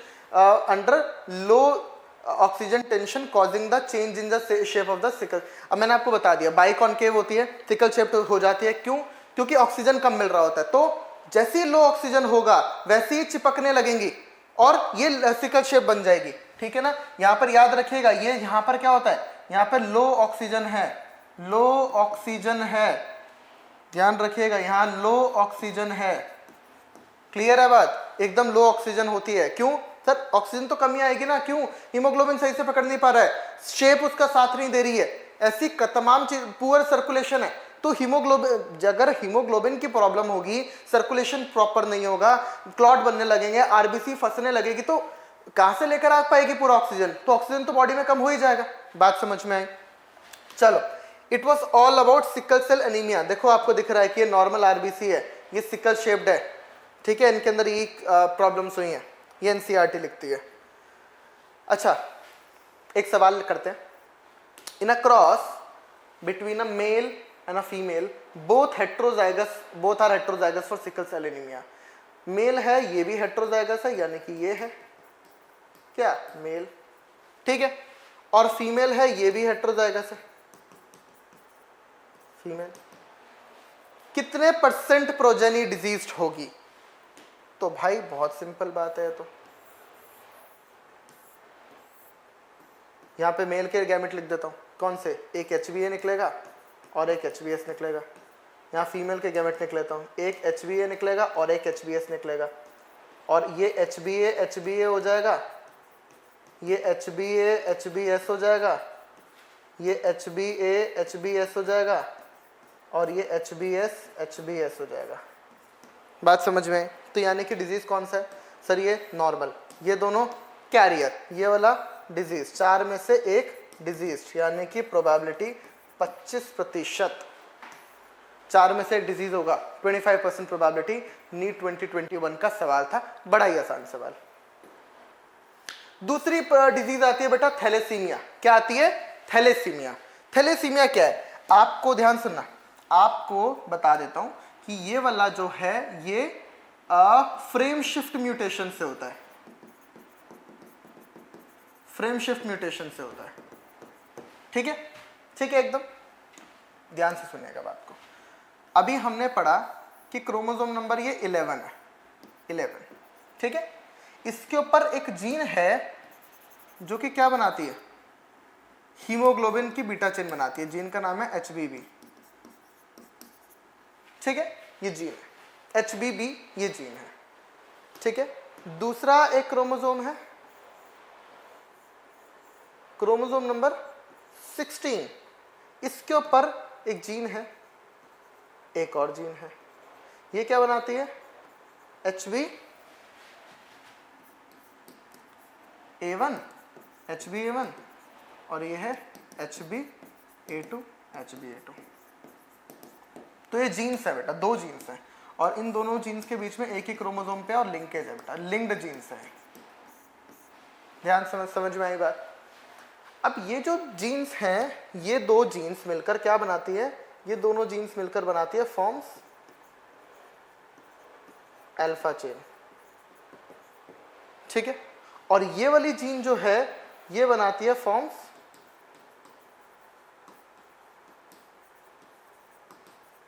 under low oxygen tension causing the change in the shape of the sickle। अब मैंने आपको बता दिया बाइकॉन्केव होती है, सिकल शेप हो जाती है। क्यों? क्योंकि ऑक्सीजन कम मिल रहा होता है, तो जैसे ही लो ऑक्सीजन होगा वैसे ही चिपकने लगेंगी और ये सिकल शेप बन जाएगी। ठीक है ना? यहाँ पर याद रखिएगा, ये यहाँ पर क्या होता है? यहाँ पर लो ऑक्सीजन है, लो ऑक्सीजन है, ध्यान रखिएगा, यहाँ लो ऑक्सीजन है। क्लियर है बात? एकदम लो ऑक्सीजन होती है। क्यों सर? ऑक्सीजन तो कमी आएगी ना। क्यों? हीमोग्लोबिन सही से पकड़ नहीं पा रहा है, शेप उसका साथ नहीं दे रही है, ऐसी तमाम चीज, पुअर सर्कुलेशन है। तो हीमोग्लोबिन, अगर हीमोग्लोबिन की प्रॉब्लम होगी, सर्कुलेशन प्रॉपर नहीं होगा, क्लॉट बनने लगेंगे, आरबीसी फंसने लगेगी, तो कहां से लेकर आ पाएगी पूरा ऑक्सीजन? तो ऑक्सीजन तो बॉडी में कम हो ही जाएगा। बात समझ में आई? चलो, it was all about sickle cell anaemia. देखो आपको दिख रहा है कि ये नॉर्मल आरबीसी है, ये सिकल शेप्ड है। ठीक है, इनके अंदर ये प्रॉब्लम्स हुई हैं, ये NCERT लिखती है। अच्छा, एक सवाल करते हैं। In a cross between a male and a female, both are heterozygous for sickle cell anaemia. Male है, ये भी हेट्रोजाइगस है, यानी कि ये है क्या? मेल। ठीक है, और फीमेल है, ये भी हेट्रोजाइगस है, फीमेल। कितने % प्रोजेनी डिजीज्ड होगी? तो भाई बहुत सिंपल बात है। तो यहां पे मेल के गैमेट लिख देता हूं, कौन से? एक HBA निकलेगा और एक HBS निकलेगा। यहां फीमेल के गैमेट निकल लेता हूं, एक HBA निकलेगा और एक HBS निकलेगा, और ये HBA HBA हो जाएगा, ये HBA HBS हो जाएगा, ये HBA HBS हो जाएगा, और ये HBS HBS हो जाएगा। बात समझ में? तो यानी कि डिजीज कौन सा है सर? ये नॉर्मल, ये दोनों कैरियर, ये वाला डिजीज, 4 में से एक डिजीज, यानी कि प्रोबेबिलिटी 25%। 4 में से एक डिजीज होगा, 25% प्रोबेबिलिटी। नीट 2021 का सवाल था, बड़ा ही आसान सवाल। दूसरी डिजीज आती है बेटा थैलेसीमिया। क्या आती है? थैलेसीमिया। थैलेसीमिया क्या है? आपको ध्यान सुनना, आपको बता देता हूं कि ये वाला जो है ये फ्रेम शिफ्ट म्यूटेशन से होता है, फ्रेम शिफ्ट म्यूटेशन से होता है। ठीक है? ठीक है, एकदम ध्यान से सुनिएगा बात को। अभी हमने पढ़ा कि क्रोमोसोम नंबर ये 11 है, 11। ठीक है, इसके ऊपर एक जीन है जो कि क्या बनाती है? हीमोग्लोबिन की बीटा चेन बनाती है। जीन का नाम है HBB। ठीक है, ये जीन है HBB, ये जीन है। ठीक है, दूसरा एक क्रोमोसोम है, क्रोमोसोम नंबर 16, इसके ऊपर एक जीन है, एक और जीन है। ये क्या बनाती है? HbA1, HbA1, और ये है HbA2, HbA2। तो ये जीन्स है बेटा, 2 जीन्स हैं, और इन दोनों जीन्स के बीच में एक ही क्रोमोसोम पे और लिंकेज है बेटा, लिंक्ड जीन्स है। ध्यान समझ में आई बात। अब ये जो जीन्स हैं, ये दो जीन्स मिलकर क्या बनाती है, ये दोनों जीन्स मिलकर बनाती है फॉर्म्स अल्फा चेन, ठीक है। और ये वाली जीन जो है ये बनाती है फॉर्म्स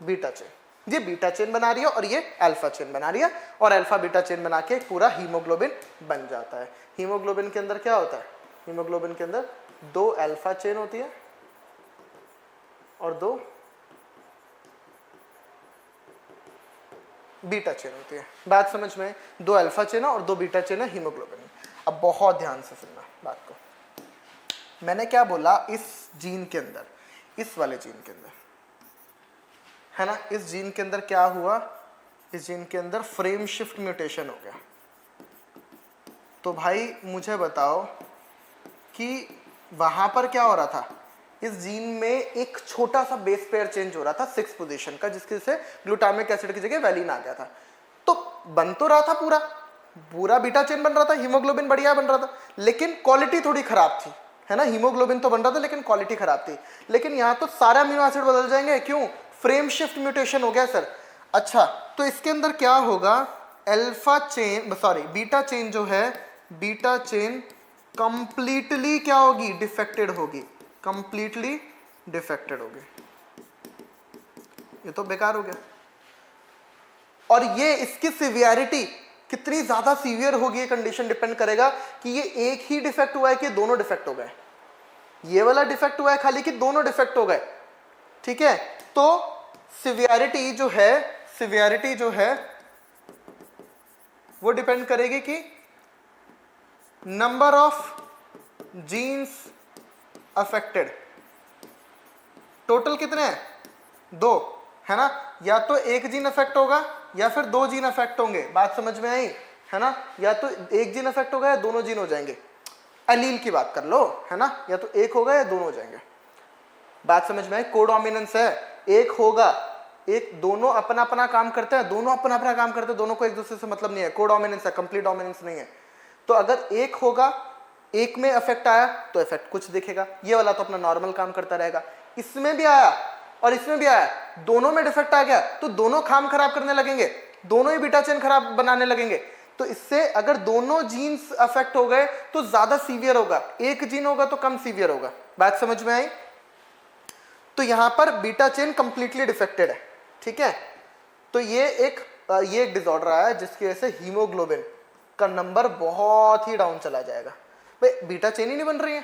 बीटा चेन। ये बीटा चेन बना रही है और ये अल्फा चेन बना रही है, और अल्फा बीटा चेन बना के पूरा हीमोग्लोबिन बन जाता है। हीमोग्लोबिन के अंदर क्या होता है, हीमोग्लोबिन के अंदर दो अल्फा चेन होती है और दो बीटा चेन होती है। बात समझ में, दो अल्फा चेन है और दो बीटा चेन है हीमोग्लोबिन में। अब बहुत ध्यान से सुनना बात को, मैंने क्या बोला, इस जीन के अंदर, इस वाले जीन के अंदर है ना, इस जीन के अंदर क्या हुआ, इस जीन के अंदर फ्रेम शिफ्ट म्यूटेशन हो गया। तो भाई मुझे बताओ कि वहां पर क्या हो रहा था, इस जीन में एक छोटा सा बेस पेयर चेंज हो रहा था 6 पोजीशन का, जिसकी से ग्लूटामिक एसिड की जगह वैलिन आ गया था। तो बन तो रहा था पूरा पूरा बीटा चेन बन रहा था, हीमोग्लोबिन बढ़िया बन रहा था, लेकिन क्वालिटी थोड़ी खराब थी, है ना। हीमोग्लोबिन तो बन रहा था लेकिन क्वालिटी खराब थी। लेकिन यहाँ तो सारे अमीनो एसिड बदल जाएंगे, क्यों, फ्रेम शिफ्ट म्यूटेशन हो गया सर। अच्छा, तो इसके अंदर क्या होगा, alpha chain, sorry beta chain जो है, बीटा चेन कंप्लीटली क्या होगी, डिफेक्टेड होगी, कंप्लीटली डिफेक्टेड होगी। ये तो बेकार हो गया। और ये इसकी सिवियरिटी कितनी ज्यादा सीवियर होगी, ये कंडीशन डिपेंड करेगा कि ये एक ही डिफेक्ट हुआ है कि दोनों डिफेक्ट हो गए। ये वाला डिफेक्ट हुआ है खाली कि दोनों डिफेक्ट हो गए, ठीक है। तो सिवियरिटी जो है वो डिपेंड करेगी कि number of genes affected, total कितने हैं, 2, है ना। या तो एक जीन अफेक्ट होगा या फिर 2 जीन अफेक्ट होंगे, बात समझ में आई, है ना। या तो एक जीन अफेक्ट होगा या दोनों जीन हो जाएंगे, एलील की बात कर लो, है ना। या तो एक होगा या दोनों हो जाएंगे, बात समझ में आई। कोडोमिनेंस है, एक होगा, एक, दोनों अपना अपना काम करते हैं, दोनों अपना अपना काम करते हैं, दोनों को एक दूसरे से मतलब नहीं है, कोडोमिनेंस है, कंप्लीट डोमिनेंस नहीं है। तो अगर एक होगा, एक में इफेक्ट आया तो इफेक्ट कुछ दिखेगा, ये वाला तो अपना नॉर्मल काम करता रहेगा। इसमें भी आया और इसमें भी आया, दोनों में डिफेक्ट आ गया तो दोनों काम खराब करने लगेंगे, दोनों ही बीटा चेन खराब बनाने लगेंगे। तो इससे अगर दोनों जीन्स अफेक्ट हो गए तो ज्यादा सीवियर होगा, एक जीन होगा तो कम सीवियर होगा, बात समझ में आई। तो यहां पर बीटा चेन कंप्लीटली डिफेक्टेड है, ठीक है। तो ये एक डिसऑर्डर आया है जिसकी वजह से हीमोग्लोबिन का नंबर बहुत ही डाउन चला जाएगा। भाई बीटा चेन ही नहीं बन रही है,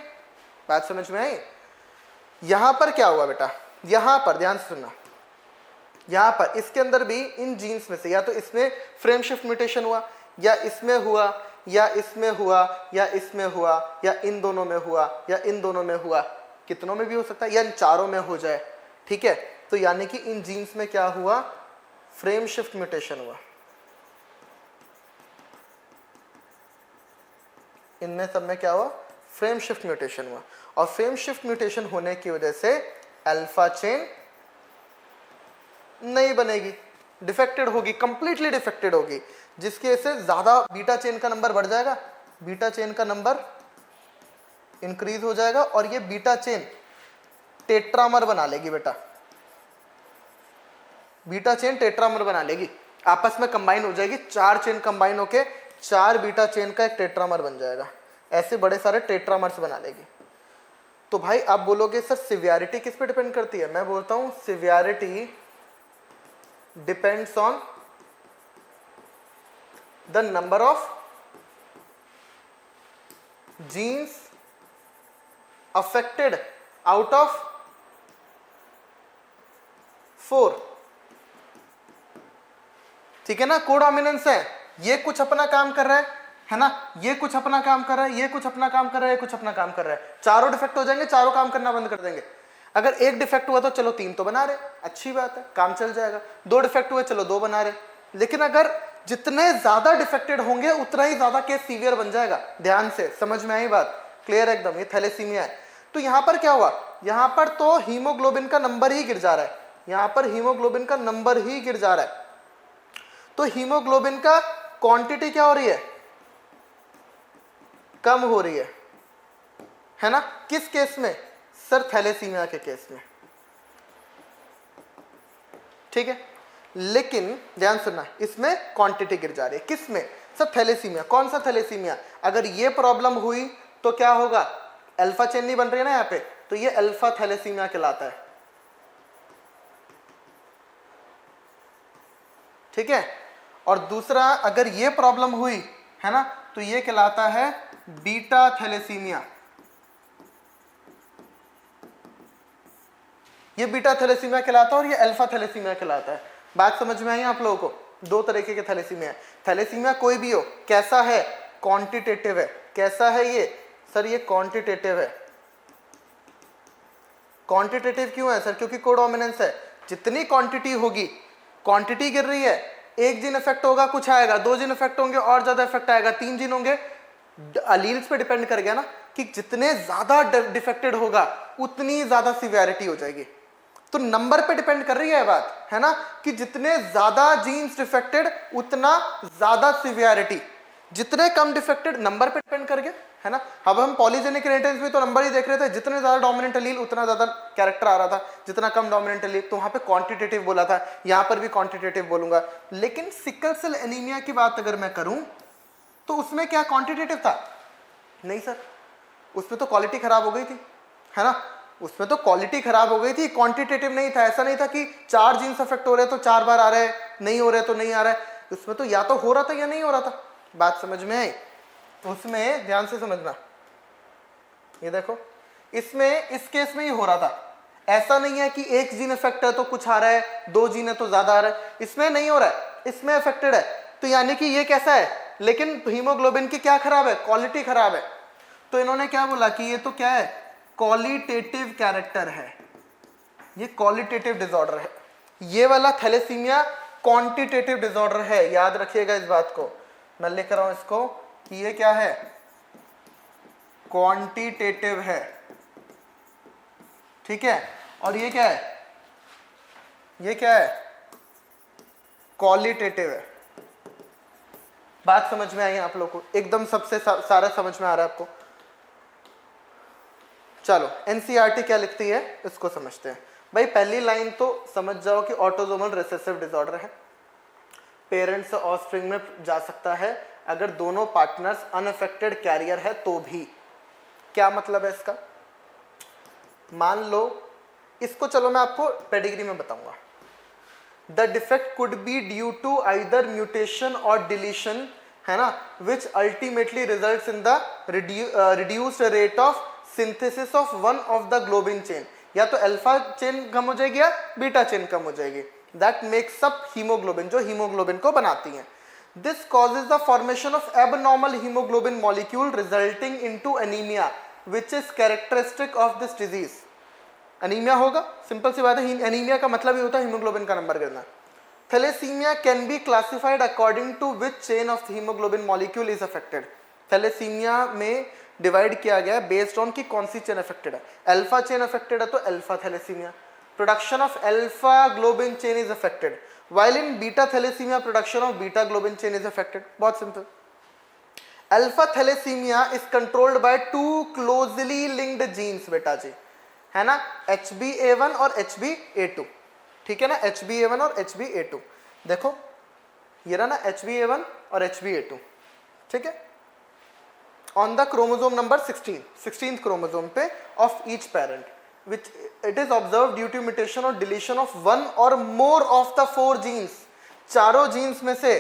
बात समझ में आई। यहां पर क्या हुआ बेटा, यहां पर ध्यान से सुनना, यहां पर इसके अंदर भी इन जीन्स में से या तो इसमें फ्रेम शिफ्ट म्यूटेशन हुआ, या इसमें हुआ, या इसमें हुआ, या इसमें हुआ, या इन दोनों में हुआ, या इन दोनों में हुआ, कितनों में भी हो सकता है, या इन चारों में हो जाए, ठीक है। तो यानी कि इन जीन्स में क्या हुआ, फ्रेम शिफ्ट म्यूटेशन हुआ, इनमें सब में क्या हुआ, फ्रेम शिफ्ट म्यूटेशन हुआ। और फ्रेम शिफ्ट म्यूटेशन होने की वजह से अल्फा चेन नहीं बनेगी, डिफेक्टेड होगी, कंप्लीटली डिफेक्टेड होगी, जिसकी वजह से ज्यादा बीटा चेन का नंबर बढ़ जाएगा, बीटा चेन का नंबर इंक्रीज हो जाएगा, और ये बीटा चेन टेट्रामर बना लेगी बेटा, बीटा चेन टेट्रामर बना लेगी, आपस में कंबाइन हो जाएगी, 4 चेन कंबाइन होके 4 बीटा चेन का एक टेट्रामर बन जाएगा, ऐसे बड़े सारे टेट्रामर्स बना लेगी। तो भाई आप बोलोगे सर सिवियरिटी किस पे डिपेंड करती है, मैं बोलता हूं severity depends on the number of genes affected out of 4, ठीक है ना। कोडोमिनेंस है, ये कुछ अपना काम कर रहा है ना, ये कुछ अपना काम कर रहा है, ये कुछ अपना काम कर रहा है, ये कुछ अपना काम कर रहा है, चारों डिफेक्ट हो जाएंगे, चारों काम करना बंद कर देंगे। अगर एक डिफेक्ट हुआ तो चलो 3 तो बना रहे, अच्छी बात है, काम चल जाएगा। 2 डिफेक्ट हुए, चलो 2 बना रहे। लेकिन अगर जितने ज्यादा डिफेक्टेड होंगे उतना ही ज्यादा केस सीवियर बन जाएगा। ध्यान से समझ में आई बात, क्लियर एकदम, ये थैलेसीमिया है। तो यहां पर क्या हुआ, यहां पर तो हीमोग्लोबिन का नंबर ही गिर जा रहा है, यहां पर हीमोग्लोबिन का नंबर ही गिर जा रहा है। तो हीमोग्लोबिन का क्वांटिटी क्या हो रही है, कम हो रही है ना? किस केस में सर? थैलेसीमिया के केस में, ठीक है। लेकिन ध्यान सुनना, इसमें क्वांटिटी गिर जा रही है। किस में सर? थैलेसीमिया। कौन सा थैलेसीमिया? अगर ये प्रॉब्लम हुई तो क्या होगा? अल्फा चेन नहीं बन रही है ना यहाँ पे, तो ये अल्फा थैलेसीमिया कहलाता है, ठीक है। और दूसरा, अगर ये प्रॉब्लम हुई है ना, तो ये कहलाता है बीटा थैलेसीमिया। ये बीटा थैलेसीमिया कहलाता है और ये अल्फा थैलेसीमिया कहलाता है। बात समझ में आई आप लोगों को? दो तरीके के थैलेसीमिया है। थैलेसीमिया कोई भी हो, कैसा है? क्वांटिटेटिव है। कैसा है ये सर? ये क्वांटिटेटिव है। क्वांटिटेटिव क्यों है सर? क्योंकि कोडोमिनेंस है। जितनी क्वांटिटी होगी, क्वांटिटी गिर रही है, एक जीन इफेक्ट होगा कुछ आएगा, दो जीन इफेक्ट होंगे और ज्यादा इफेक्ट आएगा, तीन जीन होंगे, अलील्स पे डिपेंड कर गया ना कि जितने ज्यादा डिफेक्टेड होगा उतनी ज्यादा सिवियरिटी हो जाएगी। तो नंबर पे डिपेंड कर रही है बात, है ना, कि जितने ज्यादा जीन्स डिफेक्टेड उतना ज्यादा सिवियरिटी, जितने कम डिफेक्टेड नंबर पे डिपेंड कर गया, है ना। अब हम पॉलीजेनिक इनहेरिटेंस भी तो नंबर ही देख रहे थे, जितने ज्यादा डोमिनेंट एलील उतना ज्यादा कैरेक्टर आ रहा था, जितना कम डोमिनेंट एलील, तो वहां पे क्वांटिटेटिव बोला था, यहां पर भी क्वांटिटेटिव बोलूंगा। लेकिन सिकल सेल एनीमिया की बात अगर मैं करूं तो उसमें क्या क्वांटिटेटिव था? नहीं सर, उसमें तो क्वालिटी खराब हो गई थी, है ना। उसमें तो क्वालिटी खराब हो गई थी, क्वांटिटेटिव नहीं था। ऐसा नहीं था कि 4 जीन्स अफेक्ट हो रहे तो 4 बार आ रहे हैं, नहीं हो रहे तो नहीं आ रहा है। उसमें तो या तो हो रहा था या नहीं हो रहा था। बात समझ में आई? उसमें ध्यान से समझना, ये देखो, इसमें इस केस में ही हो रहा था। ऐसा नहीं है कि एक जीन इफेक्ट है तो कुछ आ रहा है, 2 जीन है तो ज्यादा आ रहा है। इसमें नहीं हो रहा है, इसमें अफेक्टेड है। तो यानी कि ये कैसा है? लेकिन हीमोग्लोबिन की क्या खराब है? क्वालिटी खराब है। तो इन्होंने क्या बोला कि ये तो क्या है? क्वालिटेटिव कैरेक्टर है, ये क्वालिटेटिव डिसऑर्डर है। ये वाला थैलेसीमिया क्वांटिटेटिव डिसऑर्डर है। याद रखिएगा इस बात को, मैं लिख रहा हूं इसको कि ये क्या है? क्वांटिटेटिव है, ठीक है। और ये क्या है? ये क्या है? क्वालिटेटिव है। बात समझ में आई आप लोग को? एकदम सबसे सारा समझ में आ रहा है आपको? चलो, एनसीईआरटी क्या लिखती है इसको समझते हैं। भाई पहली लाइन तो समझ जाओ कि ऑटोसोमल रिसेसिव डिसऑर्डर है, पेरेंट्स से ऑफस्प्रिंग में जा सकता है अगर दोनों पार्टनर्स अनअफेक्टेड कैरियर है तो भी। क्या मतलब है इसका? मान लो इसको, चलो मैं आपको पेडिग्री में बताऊंगा। The defect could be due to either mutation or deletion, है ना, which ultimately results in the reduced rate of synthesis of one of the globin chain. या तो अल्फा चेन कम हो जाएगी या बीटा चेन कम हो जाएगी, दैट मेक्स अप हीमोग्लोबिन, जो हीमोग्लोबिन को बनाती हैं। This causes the formation of abnormal haemoglobin molecule resulting into anaemia which is characteristic of this disease. Anaemia होगा, सिंपल सी बात है। एनीमिया का मतलब ही होता है हीमोग्लोबिन का नंबर गिरना। Thalassaemia can be classified according to which chain of haemoglobin molecule is affected. Thalassaemia में डिवाइड किया गया बेस्ड ऑन कि कौन सी चेन अफेक्टेड है। अल्फा चेन अफेक्टेड है तो alpha thalassaemia, production of alpha globin chain is affected, while in beta thalassemia production of beta globin chain is affected। बहुत simple. Alpha thalassaemia is controlled by 2 closely linked genes बेटा जी, है ना, HbA1 और HbA2, ठीक है ना, HbA1 और HbA2। देखो ये रहा ना HbA1 और HbA2, ठीक है, on the chromosome number 16th chromosome पे of each parent, which it is observed due to mutation or deletion of one or more of the 4 genes। चारों जीन्स में से,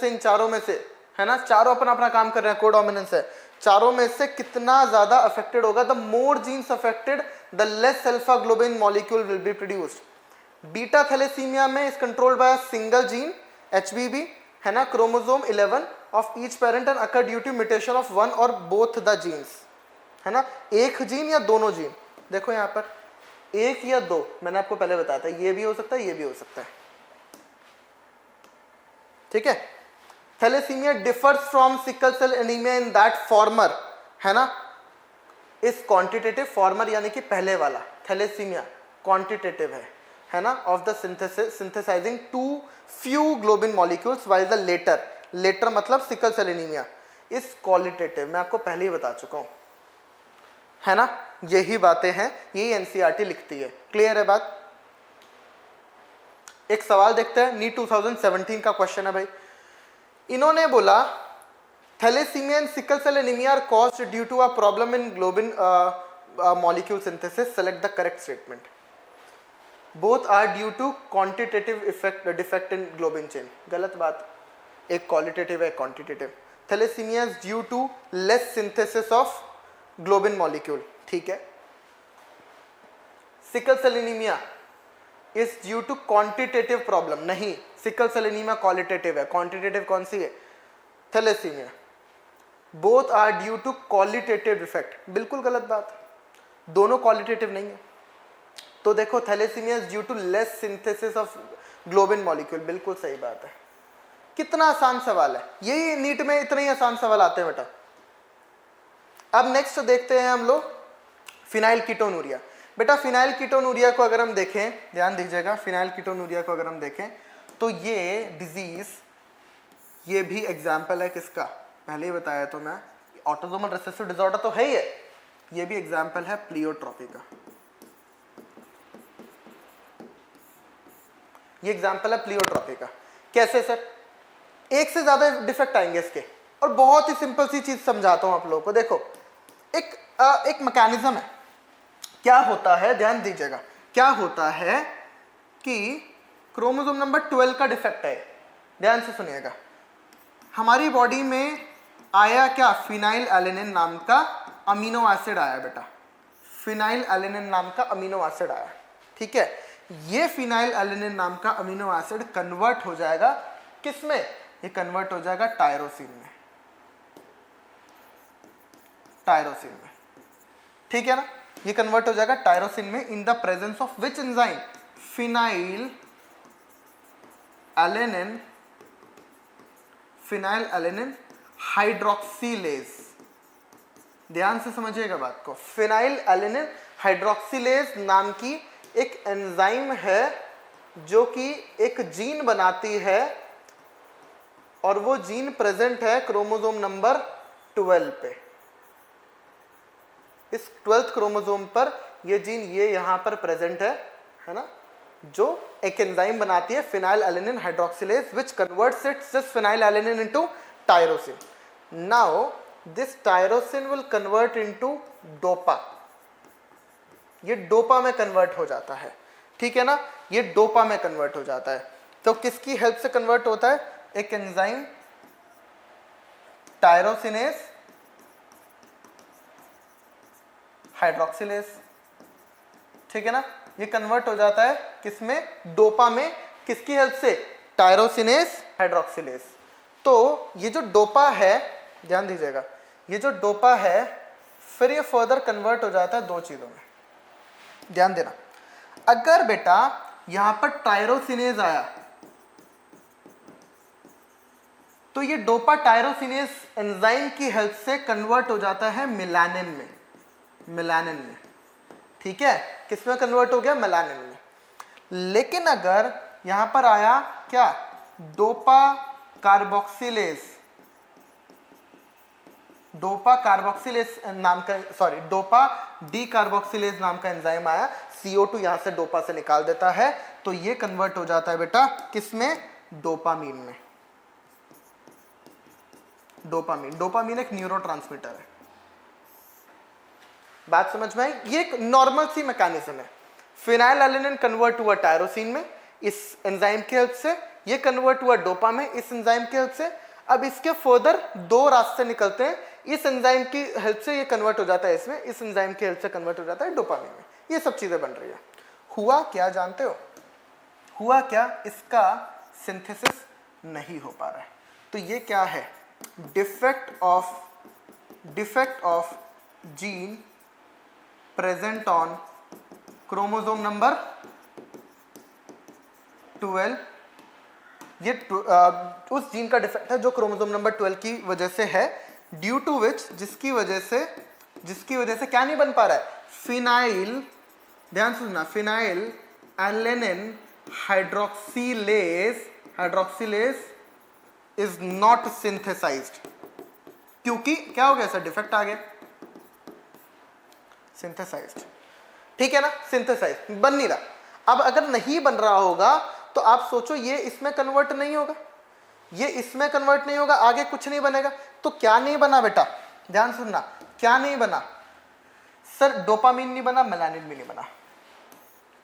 इन चारों में से, है ना, चारों अपना अपना काम कर रहे हैं, कोडोमिनेंस है। चारों में से कितना ज्यादा अफेक्टेड होगा, the more genes affected the less alpha globin molecule will be produced. Beta thalassaemia में is controlled by a single gene HBB, है ना, chromosome 11 of each parent and occur due to mutation of one और both the genes, है ना, एक gene या दोनों gene. देखो यहाँ पर एक या दो, मैंने आपको पहले बताया था, ये भी हो सकता है, ये भी हो सकता है, ठीक है। Thalassaemia differs from sickle cell anaemia in that former, है ना, इस क्वांटिटेटिव, फॉर्मर यानी कि पहले वाला थैलेसीमिया क्वांटिटेटिव है ना, of the synthesising too few globin molecules, while the latter मतलब sickle cell anaemia is qualitative. मैं आपको पहले ही बता चुका हूं, है ना, यही बातें हैं, यही एनसीईआरटी लिखती है। क्लियर है बात? एक सवाल देखते हैं, नीट 2017 का क्वेश्चन है भाई। इन्होंने बोला thalassaemia and sickle cell anaemia are caused due to a problem in globin molecule synthesis, select the correct statement. Both are due to quantitative effect defect in globin chain. गलत बात, एक qualitative है, quantitative. Thalassaemia is due to less synthesis of globin molecule, ठीक है। Sickle cell anaemia is due to quantitative problem, नहीं, sickle cell anaemia qualitative है, quantitative कौन सी है? Thalassaemia. Both are due to qualitative defect, बिल्कुल गलत बात, दोनों क्वालिटेटिव नहीं है। तो देखो thalassaemia is due to less synthesis of globin molecule, बिल्कुल सही बात है। कितना आसान सवाल है, यही नीट में इतने ही आसान सवाल आते हैं बेटा। अब नेक्स्ट देखते हैं हम लोग फिनाइल कीटोनूरिया। बेटा फिनाइल कीटोनूरिया को अगर हम देखें, ध्यान दीजिएगा, फिनाइल कीटोनूरिया को अगर हम देखें तो ये डिजीज, ये भी एग्जाम्पल है किसका, पहले ही बताया तो मैं, ऑटोसोमल रिसेसिव डिसऑर्डर तो है ही है, ये भी एग्जाम्पल है प्लियोट्रॉपी का। ये एग्जाम्पल है प्लियोट्रॉपी का। कैसे सर? एक से ज्यादा डिफेक्ट आएंगे इसके, और बहुत ही सिंपल सी चीज समझाता हूं आप लोगों को। देखो एक मैकेनिज्म है, क्या होता है, ध्यान दीजिएगा, क्या होता है कि क्रोमोसोम नंबर 12 का डिफेक्ट है, ध्यान से सुनिएगा। हमारी बॉडी में आया क्या, फिनाइल एलेनिन नाम का अमीनो एसिड आया बेटा, फिनाइल एलेनिन नाम का अमीनो एसिड आया, ठीक है। ये फिनाइल एलेनिन नाम का अमीनो एसिड कन्वर्ट हो जाएगा किसमें, ये कन्वर्ट हो जाएगा टायरोसिन में, टायरोसिन में, ठीक है ना, ये कन्वर्ट हो जाएगा टायरोसिन में in the presence of which enzyme, phenyl alanine, phenyl alanine hydroxylase. ध्यान से समझिएगा बात को, फिनाइल एलेनिन हाइड्रोक्सीलेज नाम की एक एंजाइम है जो कि एक जीन बनाती है, और वो जीन प्रेजेंट है क्रोमोसोम नंबर 12 पे। इस 12th क्रोमोसोम पर ये जीन ये यहां पर प्रेजेंट है ना, जो एक एंजाइम बनाती है phenyl alanine hydroxylase which converts it's this phenyl alanine into tyrosine. Now this tyrosine will convert into dopa, ये डोपा में कन्वर्ट हो जाता है, ठीक है ना, ये डोपा में कन्वर्ट हो जाता है। तो किसकी हेल्प से कन्वर्ट होता है, एक एंजाइम टायरोसिनेज हाइड्रोक्सिलेज, ठीक है ना, ये कन्वर्ट हो जाता है किसमें, डोपा में, किसकी हेल्प से, टायरोसिनेज हाइड्रोक्सिलेज। तो ये जो डोपा है, ध्यान दीजिएगा, ये जो डोपा है फिर ये फर्दर कन्वर्ट हो जाता है दो चीजों में, ध्यान देना। अगर बेटा यहां पर टायरोसिनेज आया तो ये डोपा टायरोसिनेज एंजाइम की हेल्प से कन्वर्ट हो जाता है मेलानिन में, मेलानिन में, ठीक है, किसमें कन्वर्ट हो गया, मेलानिन में। लेकिन अगर यहां पर आया क्या, डोपा कार्बोक्सिलेज, डोपा कार्बोक्सिलेज नाम का, सॉरी डोपा डी कार्बोक्सिलेज नाम का एंजाइम आया, CO2 यहां से डोपा से निकाल देता है, तो ये कन्वर्ट हो जाता है बेटा किसमें, डोपामीन में। डोपामीन, डोपामीन एक न्यूरोट्रांसमीटर है, बात समझ में आई। ये एक नॉर्मल सी मैकेनिज्म है, फिनाइल एलेनिन कन्वर्ट हुआ टायरोसिन में इस एंजाइम की हेल्प से, ये कन्वर्ट हुआ डोपा में इस एंजाइम की हेल्प से। अब इसके फर्दर दो रास्ते निकलते हैं, इस एंजाइम की हेल्प से ये कन्वर्ट हो जाता है इसमें, इस एंजाइम की हेल्प से कन्वर्ट हो जाता है डोपामीन में, ये सब चीजें बन रही है। हुआ क्या जानते हो, हुआ क्या, इसका सिंथेसिस नहीं हो पा रहा है, तो ये क्या है, defect of gene present on chromosome number 12, ये उस जीन का डिफेक्ट है जो क्रोमोसोम नंबर 12 की वजह से है, ड्यू टू विच, जिसकी वजह से क्या नहीं बन पा रहा है, फिनाइल, ध्यान से सुनना, phenylalanine hydroxylase is not synthesised, क्योंकि क्या हो गया सर, डिफेक्ट आ गया, सिंथेसाइज्ड, ठीक है ना, सिंथेसाइज बन नहीं रहा। अब अगर नहीं बन रहा होगा तो आप सोचो ये इसमें कन्वर्ट नहीं होगा, ये इसमें कन्वर्ट नहीं होगा, आगे कुछ नहीं बनेगा। तो क्या नहीं बना बेटा, ध्यान सुनना, क्या नहीं बना सर, डोपामीन नहीं बना, मेलानिन भी नहीं बना।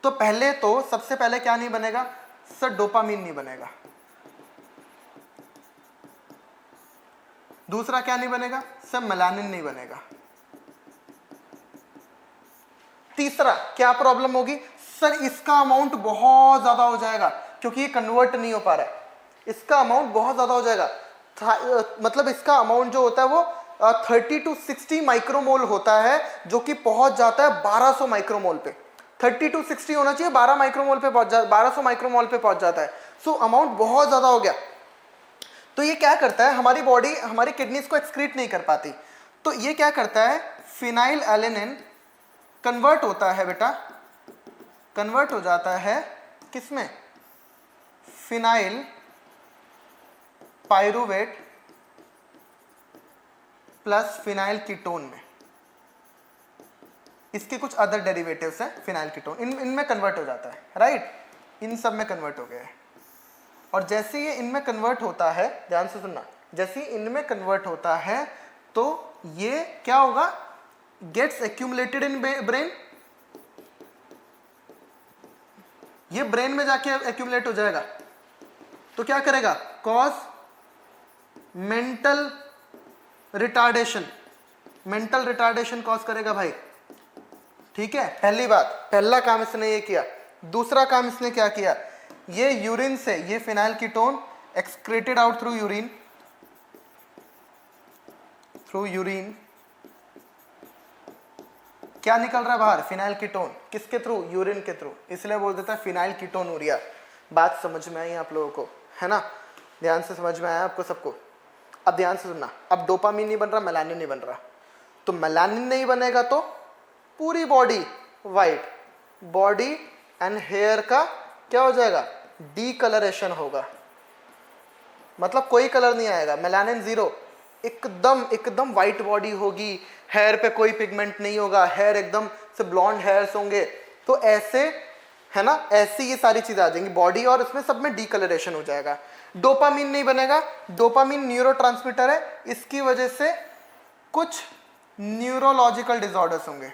तो पहले तो सबसे पहले क्या नहीं बनेगा सर, डोपामीन नहीं बनेगा। दूसरा क्या नहीं बनेगा सर, मेलानिन नहीं बनेगा। तीसरा क्या प्रॉब्लम होगी सर, इसका अमाउंट बहुत ज्यादा हो जाएगा क्योंकि ये कन्वर्ट नहीं हो पा रहा है, इसका अमाउंट बहुत ज्यादा हो जाएगा। मतलब इसका अमाउंट जो होता है वो 30 to 60 माइक्रोमोल होता है, जो कि पहुंच जाता है 1200 माइक्रोमोल पे। 30 to 60 होना चाहिए, 12 माइक्रोमोल पे पहुंच जाता, 1200 माइक्रोमोल पे पहुंच जाता है। सो अमाउंट बहुत ज्यादा हो गया। तो ये क्या करता है, हमारी बॉडी हमारी किडनीज को एक्सक्रीट नहीं कर पाती, तो ये क्या करता है, फिनाइल एलेनिन कन्वर्ट होता है बेटा, कन्वर्ट हो जाता है किसमें, phenyl pyruvate plus phenyl ketone में। इसके कुछ अदर डेरिवेटिव्स हैं, फिनाइल कीटोन इनमें कन्वर्ट हो जाता है, राइट, इन सब में कन्वर्ट हो गया है। और जैसे ये इनमें कन्वर्ट होता है, ध्यान से सुनना, जैसे इनमें कन्वर्ट होता है तो ये क्या होगा, गेट्स एक्यूमुलेटेड इन ब्रेन, ये ब्रेन में जाके एक्यूमुलेट हो जाएगा। तो क्या करेगा, cause mental retardation, mental retardation cause करेगा भाई, ठीक है। पहली बात, पहला काम इसने ये किया। दूसरा काम इसने क्या किया, ये यूरिन से ये phenyl ketone excreted out through urine, through urine क्या निकल रहा है बाहर, फिनाइल कीटोन, किसके थ्रू, यूरिन के थ्रू, इसलिए बोल देता है फिनाइल कीटोनूरिया। बात समझ में आई आप लोगों को, है ना, ध्यान से समझ में आया आपको सबको। अब ध्यान से सुनना, अब डोपामीन नहीं बन रहा, मेलानिन नहीं बन रहा, तो मेलानिन नहीं बनेगा तो पूरी body white, body and hair का क्या हो जाएगा, डीकलरेशन होगा, मतलब कोई कलर नहीं आएगा, मेलानिन जीरो, एकदम वाइट बॉडी होगी, हेयर पे कोई पिगमेंट नहीं होगा, हेयर एकदम से ब्लॉन्ड हेयर्स होंगे। तो ऐसे है ना, ऐसी ये सारी चीजें आ जाएंगी बॉडी, और इसमें सब में डीकलरेशन हो जाएगा। डोपामीन नहीं बनेगा, डोपामीन न्यूरोट्रांसमीटर है, इसकी वजह से कुछ न्यूरोलॉजिकल डिसऑर्डर्स होंगे,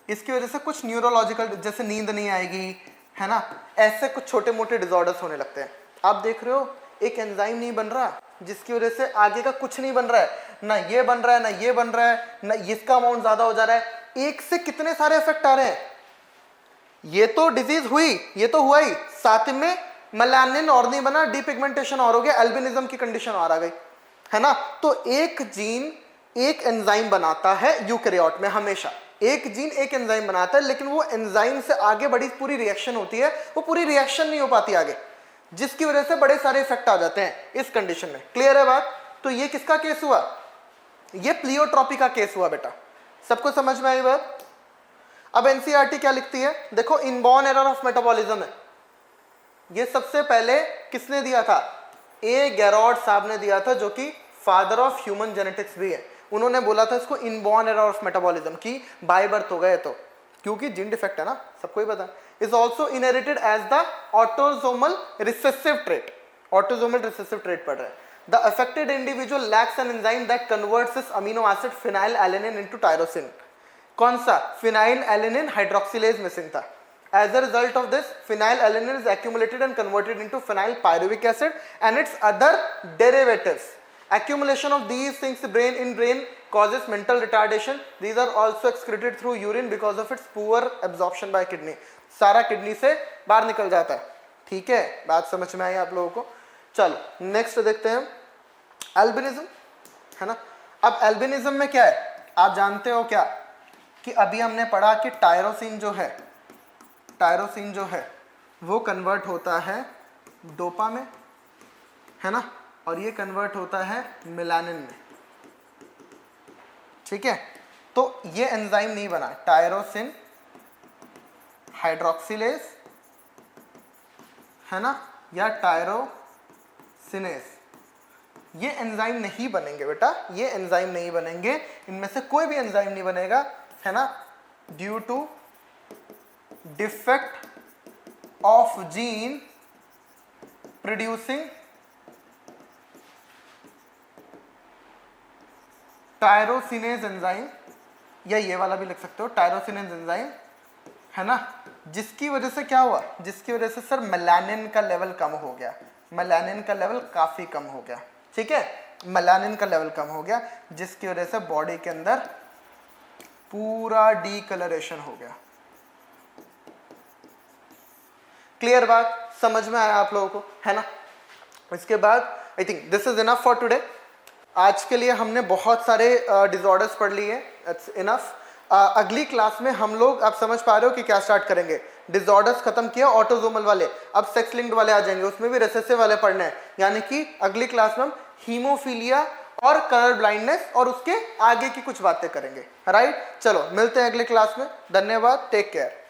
इसकी वजह से कुछ न्यूरोलॉजिकल, जैसे नींद नहीं आएगी, है ना, ऐसे कुछ छोटे मोटे डिसऑर्डर्स होने लगते हैं। आप देख रहे हो एक एंजाइम नहीं बन रहा, जिसकी वजह से आगे का कुछ नहीं बन रहा है, ना ये बन रहा है, ना ये बन रहा है, ना इसका अमाउंट ज्यादा हो जा रहा है, एक से कितने सारे इफेक्ट आ रहे हैं। ये तो डिजीज हुई, ये तो हुआ ही, साथ में मेलानिन और नहीं बना, डीपिगमेंटेशन और हो गया, एल्बिनिज्म की कंडीशन और आ गई, है ना। तो एक जीन एक एंजाइम बनाता है यूकैरियोट में, हमेशा एक जीन एक एंजाइम बनाता है, लेकिन वो एंजाइम से आगे बड़ी पूरी रिएक्शन होती है, वो पूरी रिएक्शन नहीं हो पाती आगे, जिसकी वजह से बड़े सारे इफेक्ट आ जाते हैं इस कंडीशन में। क्लियर है बात। तो ये किसका केस हुआ, ये प्लियोट्रॉपी का केस हुआ बेटा, सबको समझ में आई बात। अब एनसीईआरटी क्या लिखती है, देखो इनबॉर्न एरर ऑफ मेटाबॉलिज्म है, ये सबसे पहले किसने दिया था, ए गैरॉड साहब ने दिया था, जो कि फादर ऑफ ह्यूमन जेनेटिक्स भी है। उन्होंने बोला था इसको इनबॉर्न एरर ऑफ मेटाबॉलिज्म की, बाय बर्थ हो गए तो, क्योंकि जीन डिफेक्ट है ना, सबको ही पता है। Is also inherited as the autosomal recessive trait, autosomal recessive trait पढ़ रहे हैं। The affected individual lacks an enzyme that converts this amino acid phenylalanine into tyrosine. कौन सा, फिनाइल एलेनिन हाइड्रोक्सिलेज मिसिंग था। As a result of this, phenylalanine is accumulated and converted into phenyl pyruvic acid and its other derivatives. Accumulation of these things in brain causes mental retardation. These are also excreted through urine because of its poor absorption by kidney. सारा kidney से बाहर निकल जाता है, ठीक है, बात समझ में आई आप लोगों को। चलो नेक्स्ट देखते हैं, एल्बिनिज्म, है ना। अब एल्बिनिज्म में क्या है, आप जानते हो क्या, कि अभी हमने पढ़ा कि टायरोसिन जो है, टायरोसिन जो है वो कन्वर्ट होता है डोपा में, है ना, और ये कन्वर्ट होता है मेलानिन में, ठीक है। तो ये एंजाइम नहीं बना, टायरोसिन हाइड्रोक्सिलेज, है ना, या टायरोसिनेस, ये एंजाइम नहीं बनेंगे बेटा, ये एंजाइम नहीं बनेंगे, इनमें से कोई भी एंजाइम नहीं बनेगा, है ना, due to defect of gene producing tyrosinase enzyme, या ये वाला भी लिख सकते हो टायरोसिनेज एंजाइम, है ना, जिसकी वजह से क्या हुआ, जिसकी वजह से सर मेलानिन का लेवल कम हो गया, मेलानिन का लेवल काफी कम हो गया, ठीक है, मेलानिन का लेवल कम हो गया, जिसकी वजह से बॉडी के अंदर पूरा डीकलरेशन हो गया। क्लियर बात, समझ में आया आप लोगों को, है ना। इसके बाद I think this is enough for today. आज के लिए हमने बहुत सारे डिसऑर्डर्स पढ़ लिए, इट्स इनफ। अगली क्लास में हम लोग, आप समझ पा रहे हो कि क्या स्टार्ट करेंगे, डिसऑर्डर्स खत्म किया ऑटोजोमल वाले, अब सेक्स लिंक्ड वाले आ जाएंगे, उसमें भी रिसेसिव वाले पढ़ने हैं, यानी कि अगली क्लास में हम हीमोफीलिया और कलर ब्लाइंडनेस और उसके आगे की कुछ बातें करेंगे, राइट। चलो मिलते हैं अगली क्लास में, धन्यवाद, टेक केयर।